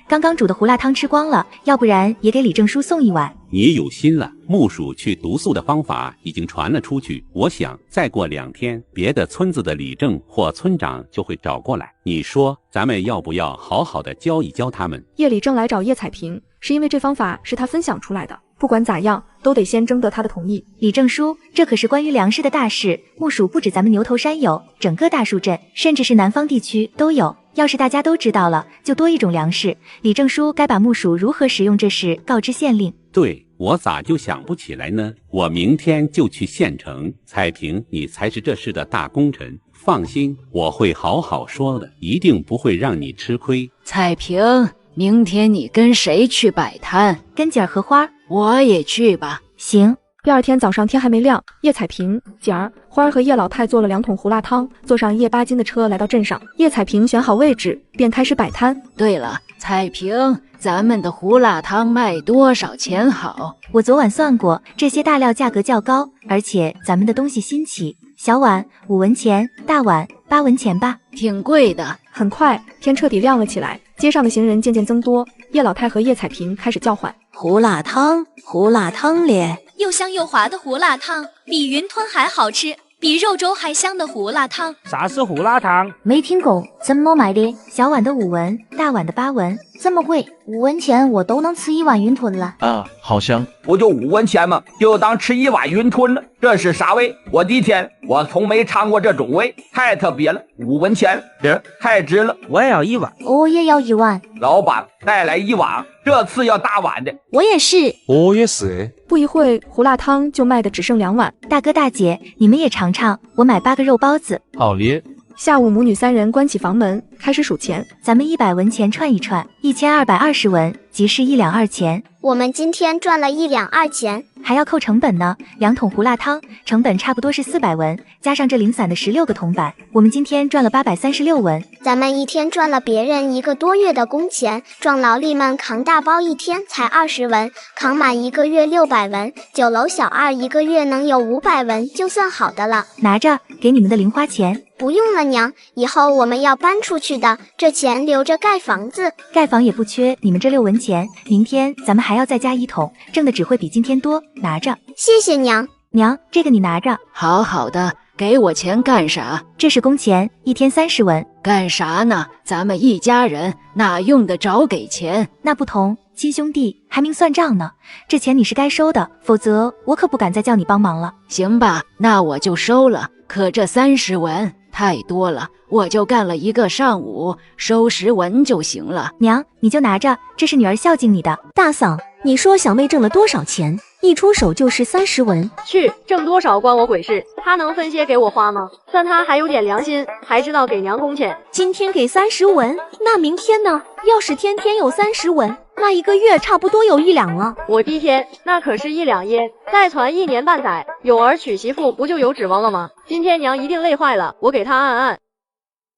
刚刚煮的胡辣汤吃光了，要不然也给李正叔送1碗。你有心了，木薯去毒素的方法已经传了出去，我想再过2天，别的村子的李正或村长就会找过来。你说咱们要不要好好的教一教他们？叶礼正来找叶彩萍，是因为这方法是他分享出来的，不管咋样都得先征得他的同意。李正叔，这可是关于粮食的大事，木薯不止咱们牛头山有，整个大树镇甚至是南方地区都有。要是大家都知道了，就多一种粮食。李正叔该把木薯如何使用这事告知县令。对，我咋就想不起来呢？我明天就去县城。彩萍，你才是这事的大功臣，放心，我会好好说的，一定不会让你吃亏。彩萍，明天你跟谁去摆摊？跟姐儿和花儿。我也去吧。行。第2天早上天还没亮，叶彩萍、姐儿、花儿和叶老太做了2桶胡辣汤，坐上叶巴金的车来到镇上。叶彩萍选好位置，便开始摆摊。对了，彩萍，咱们的胡辣汤卖多少钱好？我昨晚算过，这些大料价格较高，而且咱们的东西新奇，小碗5文钱，大碗8文钱吧。挺贵的。很快天彻底亮了起来，街上的行人渐渐增多，叶老太和叶彩萍开始叫唤：胡辣汤，胡辣汤咧！又香又滑的胡辣汤，比云吞还好吃，比肉粥还香的胡辣汤。啥是胡辣汤？没听过，怎么买的？小碗的5文，大碗的8文。这么贵，5文钱我都能吃1碗云吞了。啊，好香！不就5文钱吗？就当吃1碗云吞了。这是啥味？我的天，我从没尝过这种味，太特别了。5文钱，这太值了。我也要1碗。我也要1碗。老板，带来1碗，这次要大碗的。我也是。我也是。不一会，胡辣汤就卖的只剩2碗。大哥大姐，你们也尝尝，我买8个肉包子。好咧。下午母女3人关起房门，开始数钱。咱们100文钱串一串，1220文，即是1两2钱。我们今天赚了1两2钱，还要扣成本呢。2桶胡辣汤成本差不多是400文，加上这零散的16个铜板，我们今天赚了836文。咱们一天赚了别人1个多月的工钱，壮劳力们扛大包一天才20文，扛满1个月600文，酒楼小二1个月能有500文就算好的了。拿着，给你们的零花钱。不用了娘，以后我们要搬出去的，这钱留着盖房子。盖房也不缺你们这6文钱，明天咱们还要再加1桶，挣的只会比今天多。拿着。谢谢娘。娘，这个你拿着。好好的，给我钱干啥？这是工钱，一天30文。干啥呢？咱们一家人哪用得着给钱？那不同，亲兄弟还明算账呢。这钱你是该收的，否则我可不敢再叫你帮忙了。行吧，那我就收了。可这30文太多了，我就干了1个上午，收10文就行了。娘，你就拿着，这是女儿孝敬你的。大嫂，你说小妹挣了多少钱？一出手就是30文。去，挣多少关我鬼事，她能分些给我花吗？算她还有点良心，还知道给娘工钱。今天给30文，那明天呢？要是天天有30文，那1个月差不多有1两了。我的天，那可是1两耶！再传1年半载，有儿娶媳妇不就有指望了吗？今天娘一定累坏了，我给她按按。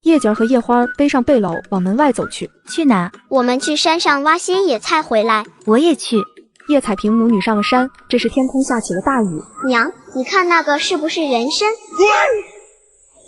叶景和叶花背上背篓往门外走去。去哪？我们去山上挖些野菜回来。我也去。叶彩萍母女上了山，这时天空下起了大雨。娘，你看那个是不是人参？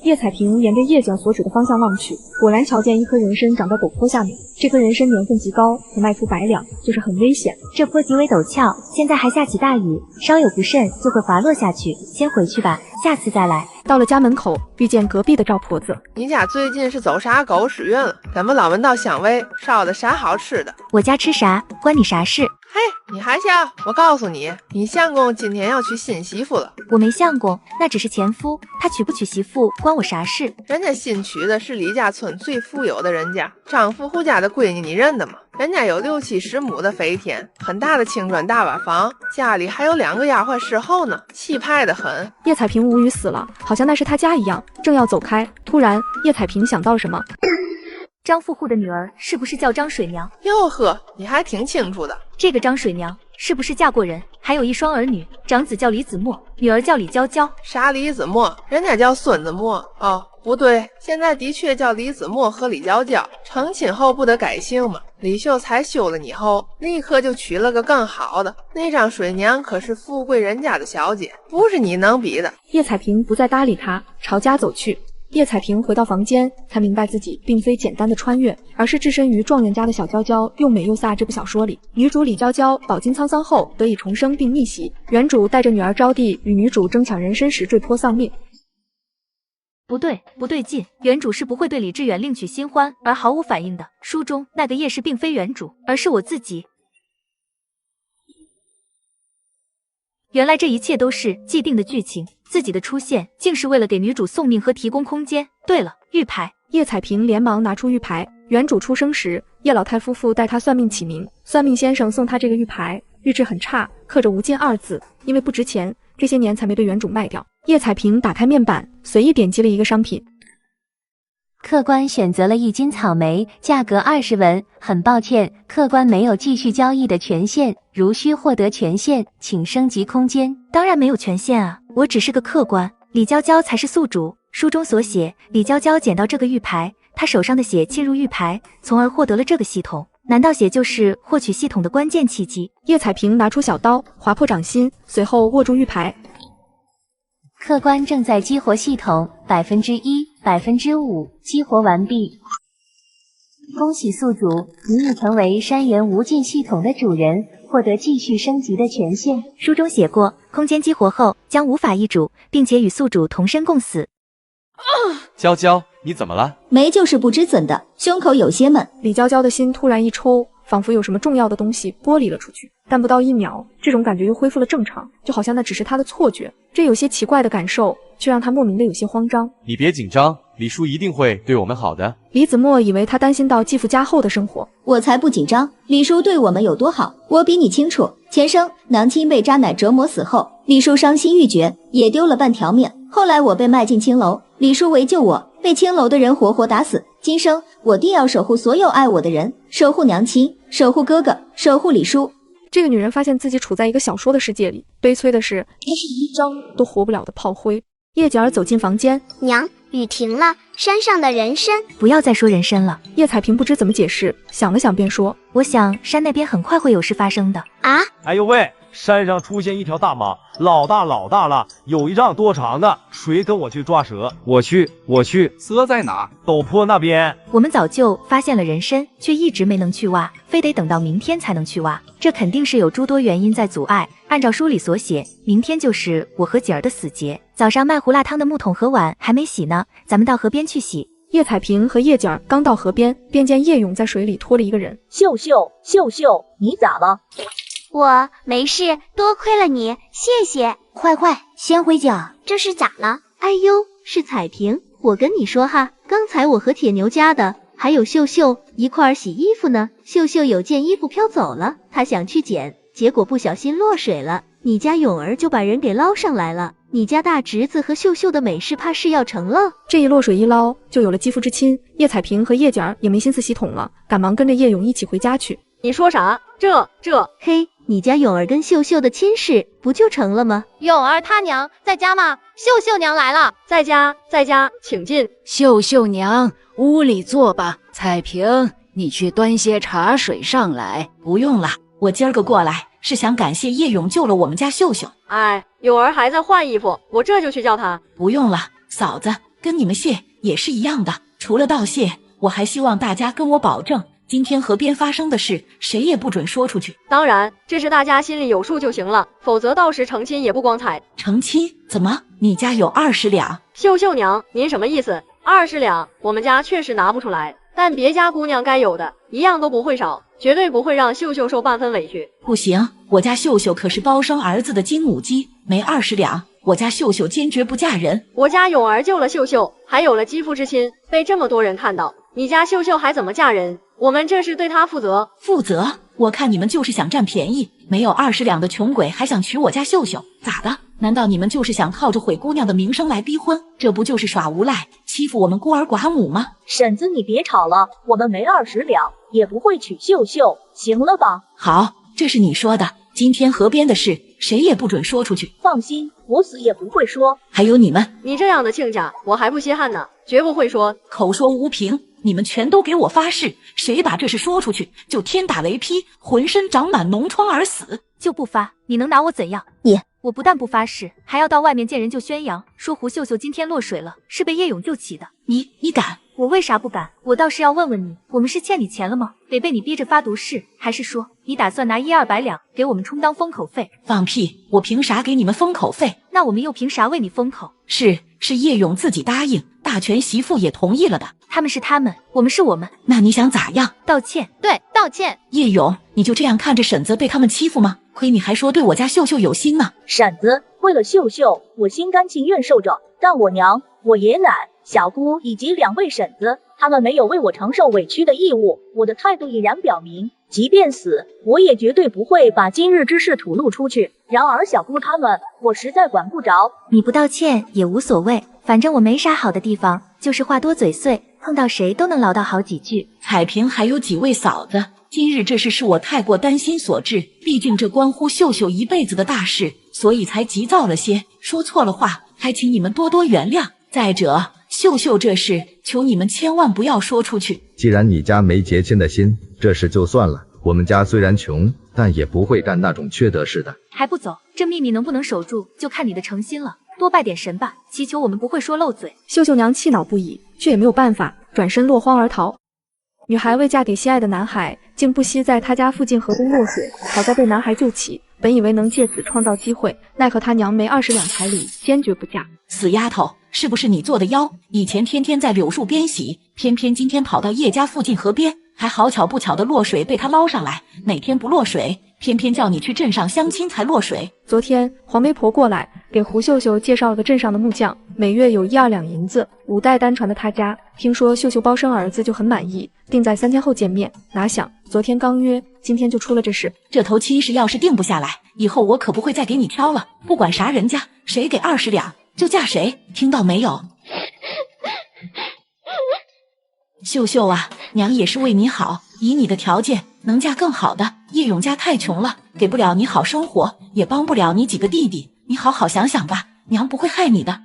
叶彩萍沿着叶景所指的方向望去，果然瞧见一棵人参长在陡坡下面。这棵人参年份极高，可卖出100两，就是很危险。这坡极为陡峭，现在还下起大雨，稍有不慎就会滑落下去。先回去吧，下次再来。到了家门口，遇见隔壁的赵婆子。你家最近是走啥狗屎运了？怎么老闻到香味？烧的啥好吃的？我家吃啥关你啥事？嘿，你还笑？我告诉你，你相公今天要娶新媳妇了。我没相公，那只是前夫，他娶不娶媳妇关我啥事？人家新娶的是李家村最富有的人家，张富户家的闺女你认得吗？人家有60、70亩的肥田，很大的青砖大瓦房，家里还有2个丫鬟侍候呢，气派的很。叶彩萍无语死了，好像那是她家一样，正要走开，突然叶彩萍想到了什么。张富户的女儿是不是叫张水娘？哟呵，你还挺清楚的。这个张水娘是不是嫁过人？还有1双儿女，长子叫李子墨，女儿叫李娇娇。啥李子墨？人家叫孙子墨。哦，不对，现在的确叫李子墨和李娇娇。成亲后不得改姓吗？李秀才休了你后，立刻就娶了个更好的。那张水娘可是富贵人家的小姐，不是你能比的。叶彩萍不再搭理他，朝家走去。叶彩萍回到房间，才明白自己并非简单的穿越，而是置身于状元家的小娇娇又美又飒这部小说里。女主李娇娇饱经沧桑后得以重生并逆袭，原主带着女儿招娣与女主争抢人参时坠坡丧命。不对劲，原主是不会对李志远另娶新欢而毫无反应的。书中那个叶氏并非原主，而是我自己。原来这一切都是既定的剧情，自己的出现竟是为了给女主送命和提供空间。对了，玉牌。叶彩萍连忙拿出玉牌。原主出生时，叶老太夫妇带她算命起名，算命先生送她这个玉牌，玉质很差，刻着无尽2字，因为不值钱，这些年才没被原主卖掉。叶彩萍打开面板，随意点击了一个商品。客官选择了1斤草莓，价格20文。很抱歉，客官没有继续交易的权限，如需获得权限，请升级空间。当然没有权限啊，我只是个客官，李娇娇才是宿主。书中所写，李娇娇捡到这个玉牌，她手上的血侵入玉牌，从而获得了这个系统。难道血就是获取系统的关键契机？叶彩萍拿出小刀，划破掌心，随后握住玉牌。客官正在激活系统，1%、5%，激活完毕。恭喜宿主，你已成为山原无尽系统的主人，获得继续升级的权限。书中写过，空间激活后将无法易主，并且与宿主同生共死。娇娇，你怎么了？没就是不知怎的，胸口有些闷。李娇娇的心突然一抽，仿佛有什么重要的东西剥离了出去，但不到1秒，这种感觉又恢复了正常，就好像那只是她的错觉。这有些奇怪的感受，却让她莫名的有些慌张。你别紧张，李叔一定会对我们好的。李子墨以为她担心到继父家后的生活。我才不紧张，李叔对我们有多好，我比你清楚。前生娘亲被渣奶折磨死后，李叔伤心欲绝，也丢了半条命。后来我被卖进青楼，李叔为救我，被青楼的人活活打死。今生我定要守护所有爱我的人，守护娘亲，守护哥哥，守护李叔。这个女人发现自己处在一个小说的世界里，悲催的是，她是一张都活不了的炮灰。叶简儿走进房间，娘，雨停了，山上的人参。不要再说人参了。叶彩萍不知怎么解释，想了想便说，我想山那边很快会有事发生的。啊！哎呦喂，山上出现一条大蟒，老大了，有1丈多长的，谁跟我去抓蛇？我去。蛇在哪？陡坡那边。我们早就发现了人参，却一直没能去挖，非得等到明天才能去挖。这肯定是有诸多原因在阻碍。按照书里所写，明天就是我和姐儿的死节。早上卖胡辣汤的木桶和碗还没洗呢，咱们到河边去洗。叶彩萍和叶简儿刚到河边，便见叶勇在水里拖了一个人。秀秀，你咋了？我没事，多亏了你，谢谢。快，先回家。这是咋了？哎呦，是彩萍，我跟你说哈，刚才我和铁牛家的还有秀秀一块儿洗衣服呢。秀秀有件衣服飘走了，她想去捡，结果不小心落水了。你家勇儿就把人给捞上来了。你家大侄子和秀秀的美事怕是要成了。这一落水一捞，就有了肌肤之亲。叶彩萍和叶简儿也没心思洗桶了，赶忙跟着叶勇一起回家去。你说啥？这嘿，你家勇儿跟秀秀的亲事不就成了吗？勇儿他娘在家吗？秀秀娘来了。在家，请进。秀秀娘，屋里坐吧。彩萍，你去端些茶水上来。不用了，我今儿个过来是想感谢叶勇救了我们家秀秀。哎，勇儿还在换衣服，我这就去叫他。不用了，嫂子，跟你们谢也是一样的。除了道谢，我还希望大家跟我保证，今天河边发生的事，谁也不准说出去。当然，这是大家心里有数就行了，否则到时成亲也不光彩。成亲？怎么？你家有20两？秀秀娘，您什么意思？20两，我们家确实拿不出来，但别家姑娘该有的一样都不会少，绝对不会让秀秀受半分委屈。不行，我家秀秀可是包生儿子的金母鸡，没20两，我家秀秀坚决不嫁人。我家勇儿救了秀秀，还有了肌肤之亲，被这么多人看到，你家秀秀还怎么嫁人？我们这是对她负责。负责？我看你们就是想占便宜，没有20两的穷鬼还想娶我家秀秀，咋的？难道你们就是想靠着毁姑娘的名声来逼婚？这不就是耍无赖，欺负我们孤儿寡母吗？婶子，你别吵了，我们没20两，也不会娶秀秀，行了吧？好，这是你说的，今天河边的事，谁也不准说出去。放心，我死也不会说。还有你们，你这样的亲家，我还不稀罕呢，绝不会说。口说无凭，你们全都给我发誓，谁把这事说出去，就天打雷劈，浑身长满脓疮而死。就不发，你能拿我怎样？我不但不发誓，还要到外面见人就宣扬，说胡秀秀今天落水了，是被叶勇救起的。你敢？我为啥不敢？我倒是要问问你，我们是欠你钱了吗？得被你逼着发毒誓，还是说你打算拿100-200两给我们充当封口费？放屁！我凭啥给你们封口费？那我们又凭啥为你封口？是叶勇自己答应，大权媳妇也同意了的。他们是他们，我们是我们。那你想咋样？道歉。对，道歉。叶勇，你就这样看着婶子被他们欺负吗？亏你还说对我家秀秀有心呢。婶子，为了秀秀，我心甘情愿受着，但我娘、我爷奶、小姑以及2位婶子，他们没有为我承受委屈的义务。我的态度已然表明，即便死，我也绝对不会把今日之事吐露出去。然而小姑他们，我实在管不着。你不道歉也无所谓，反正我没啥好的地方，就是话多嘴碎，碰到谁都能唠叨好几句。彩萍还有几位嫂子，今日这事是我太过担心所致，毕竟这关乎秀秀一辈子的大事，所以才急躁了些，说错了话，还请你们多多原谅。再者，秀秀这事，求你们千万不要说出去。既然你家没结亲的心，这事就算了。我们家虽然穷，但也不会干那种缺德事的。还不走？这秘密能不能守住，就看你的诚心了。多拜点神吧，祈求我们不会说漏嘴。秀秀娘气恼不已，却也没有办法，转身落荒而逃。女孩为嫁给心爱的男孩，竟不惜在他家附近河边落水，好在被男孩救起。本以为能借此创造机会，奈何他娘没20两彩礼，坚决不嫁。死丫头，是不是你做的妖？以前天天在柳树边洗，偏偏今天跑到叶家附近河边，还好巧不巧的落水被他捞上来。哪天不落水，偏偏叫你去镇上相亲才落水。昨天黄媒婆过来给胡秀秀介绍了个镇上的木匠，每月有1-2两银子，5代单传的他家。听说秀秀包生儿子就很满意，定在3天后见面。哪想昨天刚约，今天就出了这事。这头亲事要是定不下来，以后我可不会再给你挑了。不管啥人家，谁给20两就嫁谁，听到没有？秀秀啊，娘也是为你好，以你的条件能嫁更好的。叶永家太穷了，给不了你好生活，也帮不了你几个弟弟，你好好想想吧，娘不会害你的。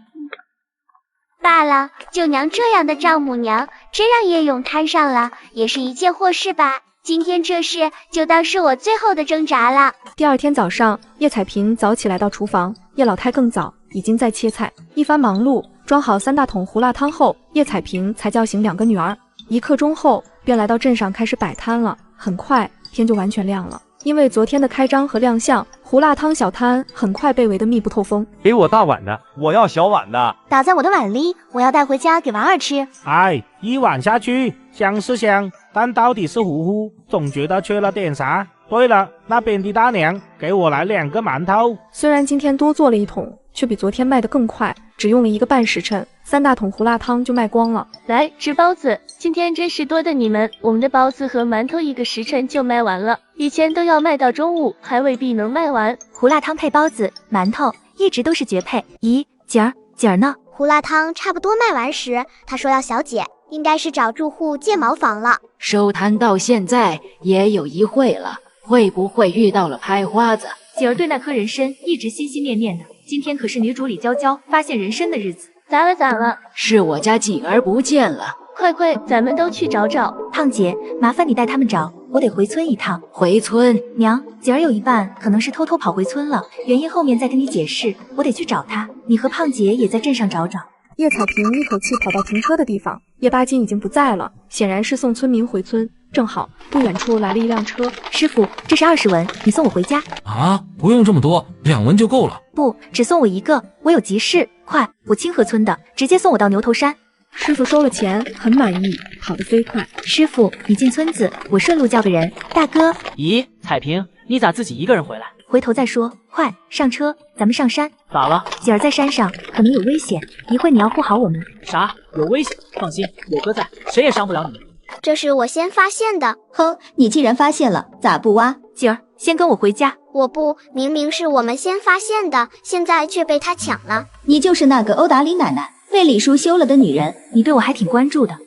罢了，就娘这样的丈母娘，真让叶勇摊上了，也是一件祸事吧。今天这事就当是我最后的挣扎了。第二天早上，叶彩萍早起来到厨房，叶老太更早，已经在切菜。一番忙碌，装好3大桶胡辣汤后，叶彩萍才叫醒2个女儿。1刻钟后，便来到镇上开始摆摊了。很快，天就完全亮了。因为昨天的开张和亮相，胡辣汤小摊很快被围得密不透风。给我大碗的，我要小碗的。倒在我的碗里，我要带回家给娃儿吃。哎，一碗下去，香是香，但到底是糊糊，总觉得缺了点啥。对了，那边的大娘，给我来2个馒头。虽然今天多做了1桶，却比昨天卖得更快，只用了1个半时辰，3大桶胡辣汤就卖光了。来吃包子，今天真是多的你们，我们的包子和馒头1个时辰就卖完了，以前都要卖到中午，还未必能卖完。胡辣汤配包子、馒头，一直都是绝配。咦，姐儿呢？胡辣汤差不多卖完时，他说要小姐，应该是找住户借茅房了。收摊到现在也有1会了，会不会遇到了拍花子？姐儿对那颗人参一直心心念念的，今天可是女主李娇娇发现人参的日子。咋了？是我家锦儿不见了。快，咱们都去找找。胖姐，麻烦你带他们找，我得回村一趟。回村？娘，姐儿有一半可能是偷偷跑回村了，原因后面再跟你解释。我得去找她，你和胖姐也在镇上找找。叶彩萍一口气跑到停车的地方，叶巴金已经不在了，显然是送村民回村。正好不远处来了一辆车。师傅，这是20文，你送我回家。啊，不用这么多，2文就够了。不，只送我1个，我有急事。快，我清河村的，直接送我到牛头山。师傅收了钱，很满意，跑得飞快。师傅，你进村子，我顺路叫个人。大哥。咦，彩萍，你咋自己一个人回来？回头再说，快上车，咱们上山。咋了？姐儿在山上，可能有危险，一会你要护好我们。啥？有危险？放心，有哥在，谁也伤不了你们。这是我先发现的。哼，你既然发现了，咋不挖？姐儿，先跟我回家。我不，明明是我们先发现的，现在却被他抢了。你就是那个殴打李奶奶、被李叔休了的女人，你对我还挺关注的。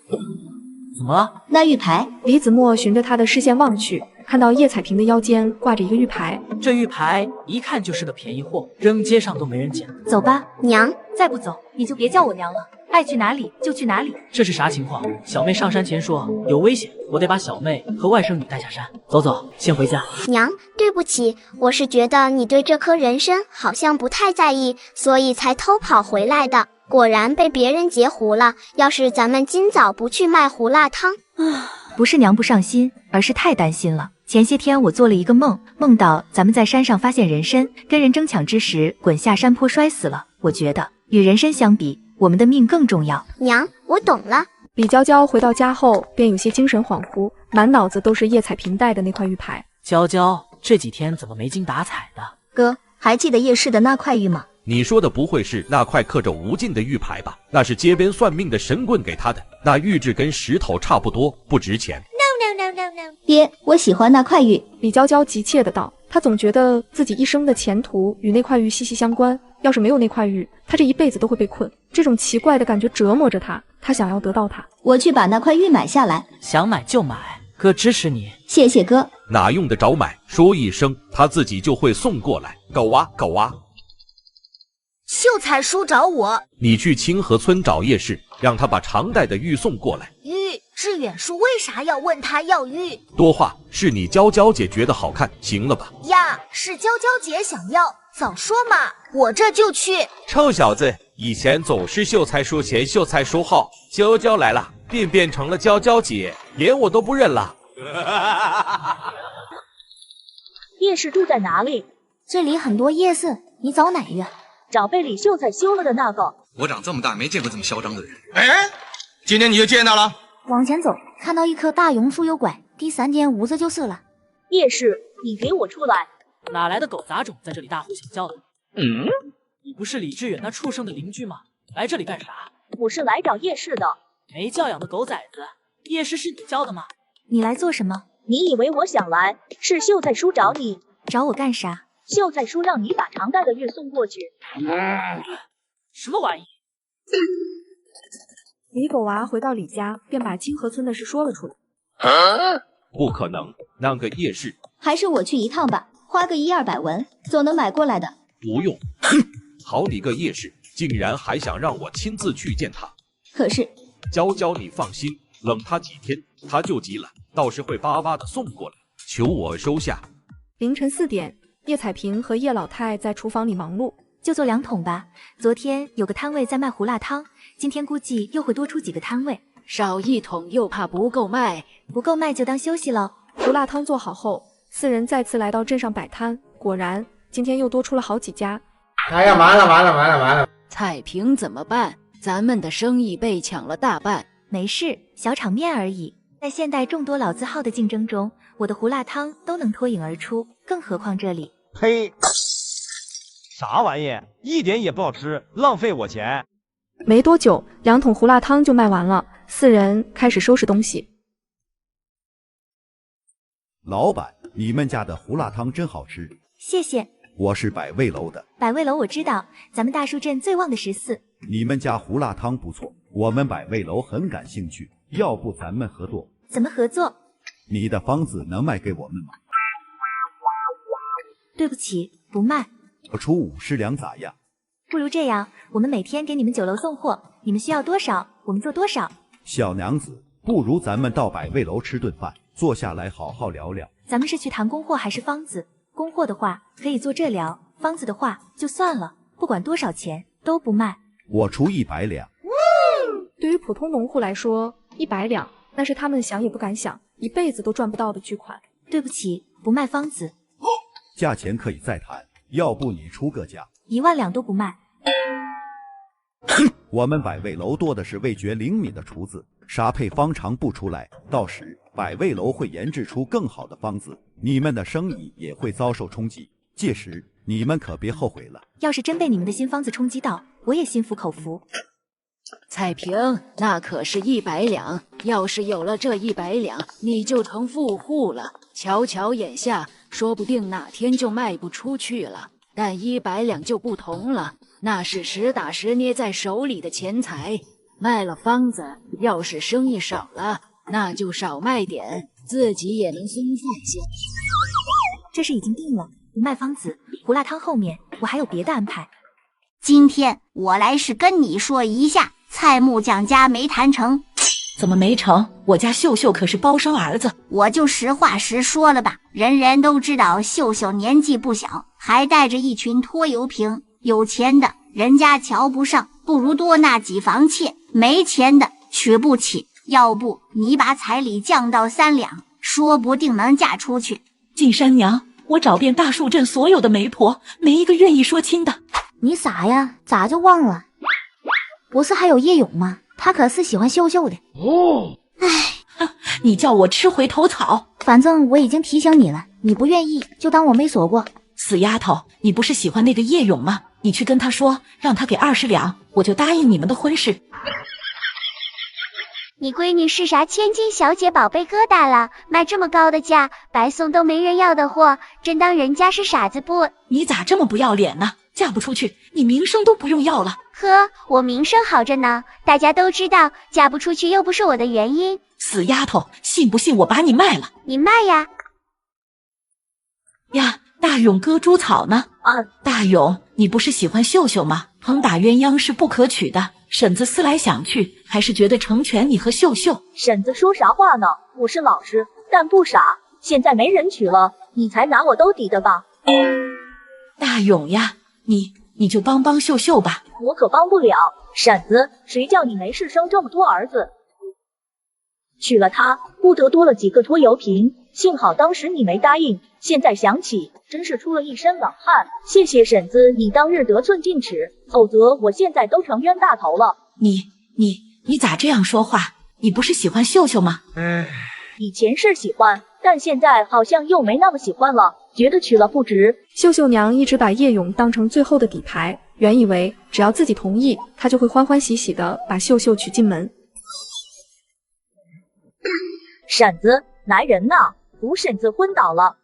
怎么了？那玉牌。李子墨循着他的视线望去，看到叶彩萍的腰间挂着一个玉牌。这玉牌一看就是个便宜货，扔街上都没人捡。走吧，娘。再不走，你就别叫我娘了。爱去哪里就去哪里。这是啥情况？小妹上山前说有危险，我得把小妹和外甥女带下山。走，先回家。娘，对不起，我是觉得你对这颗人参好像不太在意，所以才偷跑回来的。果然被别人截胡了。要是咱们今早不去卖胡辣汤，不是娘不上心，而是太担心了。前些天我做了一个梦，梦到咱们在山上发现人参，跟人争抢之时滚下山坡摔死了。我觉得与人参相比，我们的命更重要。娘，我懂了。李娇娇回到家后便有些精神恍惚，满脑子都是叶彩萍戴的那块玉牌。娇娇这几天怎么没精打采的？哥，还记得夜市的那块玉吗？你说的不会是那块刻着无尽的玉牌吧？那是街边算命的神棍给他的，那玉质跟石头差不多，不值钱。No。爹，我喜欢那块玉。李娇娇急切的道，她总觉得自己一生的前途与那块玉息息相关，要是没有那块玉，她这一辈子都会被困。这种奇怪的感觉折磨着她，她想要得到它。我去把那块玉买下来。想买就买，哥支持你。谢谢哥。哪用得着买？说一声，他自己就会送过来。狗啊！秀才叔找我，你去清河村找叶氏，让他把常戴的玉送过来。玉，志远叔为啥要问他要玉？多话，是你娇娇姐觉得好看，行了吧？呀，是娇娇姐想要，早说嘛，我这就去。臭小子，以前总是秀才叔前秀才叔后，娇娇来了便变成了娇娇姐，连我都不认了。夜市住在哪里？这里很多夜市，你找哪个？找被李秀才休了的那个。我长这么大没见过这么嚣张的人。哎，今天你就见到了。往前走，看到一棵大榕树右拐，第3间屋子就是了。夜市，你给我出来！哪来的狗杂种在这里大呼小叫的？你不是李志远那畜生的邻居吗？来这里干啥？我是来找夜市的。没教养的狗崽子，夜市是你教的吗？你来做什么？你以为我想来？是秀才叔找你。找我干啥？秀才叔让你把常戴的玉送过去。什么玩意？李狗娃回到李家，便把金河村的事说了出来。不可能，那个夜市还是我去一趟吧，花个100-200文，总能买过来的。不用。哼，好你个夜市，竟然还想让我亲自去见他。可是，娇娇你放心，冷他几天，他就急了，到时会巴巴的送过来，求我收下。凌晨4点，叶彩萍和叶老太在厨房里忙碌。就做2桶吧，昨天有个摊位在卖胡辣汤，今天估计又会多出几个摊位。少1桶又怕不够卖，不够卖就当休息喽。胡辣汤做好后，4人再次来到镇上摆摊，果然今天又多出了好几家。哎呀，完了！彩萍怎么办？咱们的生意被抢了大半。没事，小场面而已。在现代众多老字号的竞争中，我的胡辣汤都能脱颖而出，更何况这里。呸！啥玩意，一点也不好吃，浪费我钱。没多久，2桶胡辣汤就卖完了，4人开始收拾东西。老板，你们家的胡辣汤真好吃。谢谢。我是百味楼的。百味楼我知道，咱们大树镇最旺的14。你们家胡辣汤不错，我们百味楼很感兴趣，要不咱们合作？怎么合作？你的房子能卖给我们吗？对不起，不卖。我出50两咋样？不如这样，我们每天给你们酒楼送货，你们需要多少，我们做多少。小娘子，不如咱们到百味楼吃顿饭，坐下来好好聊聊。咱们是去谈供货还是方子？供货的话可以做这聊，方子的话就算了，不管多少钱都不卖。我出100两。对于普通农户来说，100两那是他们想也不敢想，一辈子都赚不到的巨款。对不起，不卖方子。价钱可以再谈，要不你出个价？1万两都不卖。我们百味楼多的是味觉灵敏的厨子，啥配方尝不出来，到时百味楼会研制出更好的方子，你们的生意也会遭受冲击，届时你们可别后悔了。要是真被你们的新方子冲击到，我也心服口服。彩萍，那可是100两，要是有了这100两，你就成富户了。瞧瞧眼下，说不定哪天就卖不出去了。但100两就不同了，那是实打实捏在手里的钱财。卖了方子，要是生意少了，那就少卖点，自己也能松放些。这事已经定了，不卖方子，胡辣汤后面我还有别的安排。今天我来是跟你说一下，蔡木匠家没谈成。怎么没成？我家秀秀可是包生儿子。我就实话实说了吧，人人都知道秀秀年纪不小，还带着一群拖油瓶，有钱的人家瞧不上，不如多纳几房妾，没钱的娶不起。要不你把彩礼降到3两，说不定能嫁出去。进山娘，我找遍大树镇所有的媒婆，没一个愿意说亲的。你傻呀？咋就忘了？不是还有叶勇吗？他可是喜欢秀秀的。唉，你叫我吃回头草。反正我已经提醒你了，你不愿意就当我没说过。死丫头，你不是喜欢那个叶勇吗？你去跟他说，让他给20两，我就答应你们的婚事。你闺女是啥千金小姐宝贝疙瘩了？卖这么高的价，白送都没人要的货，真当人家是傻子不？你咋这么不要脸呢？嫁不出去，你名声都不用要了。呵，我名声好着呢，大家都知道，嫁不出去又不是我的原因。死丫头，信不信我把你卖了？你卖呀！呀，大勇割猪草呢？大勇，你不是喜欢秀秀吗？横打鸳鸯是不可取的。婶子思来想去，还是觉得成全你和秀秀。婶子说啥话呢？我是老实，但不傻。现在没人娶了，你才拿我兜底的吧？大勇呀，你就帮帮秀秀吧。我可帮不了，婶子，谁叫你没事生这么多儿子？娶了她，不得多了几个拖油瓶。幸好当时你没答应，现在想起，真是出了一身冷汗。谢谢婶子，你当日得寸进尺，否则我现在都成冤大头了。你咋这样说话？你不是喜欢秀秀吗？以前是喜欢，但现在好像又没那么喜欢了，觉得娶了不值。秀秀娘一直把叶勇当成最后的底牌，原以为只要自己同意，她就会欢欢喜喜的把秀秀娶进门。婶子，来人呐！吴婶子昏倒了。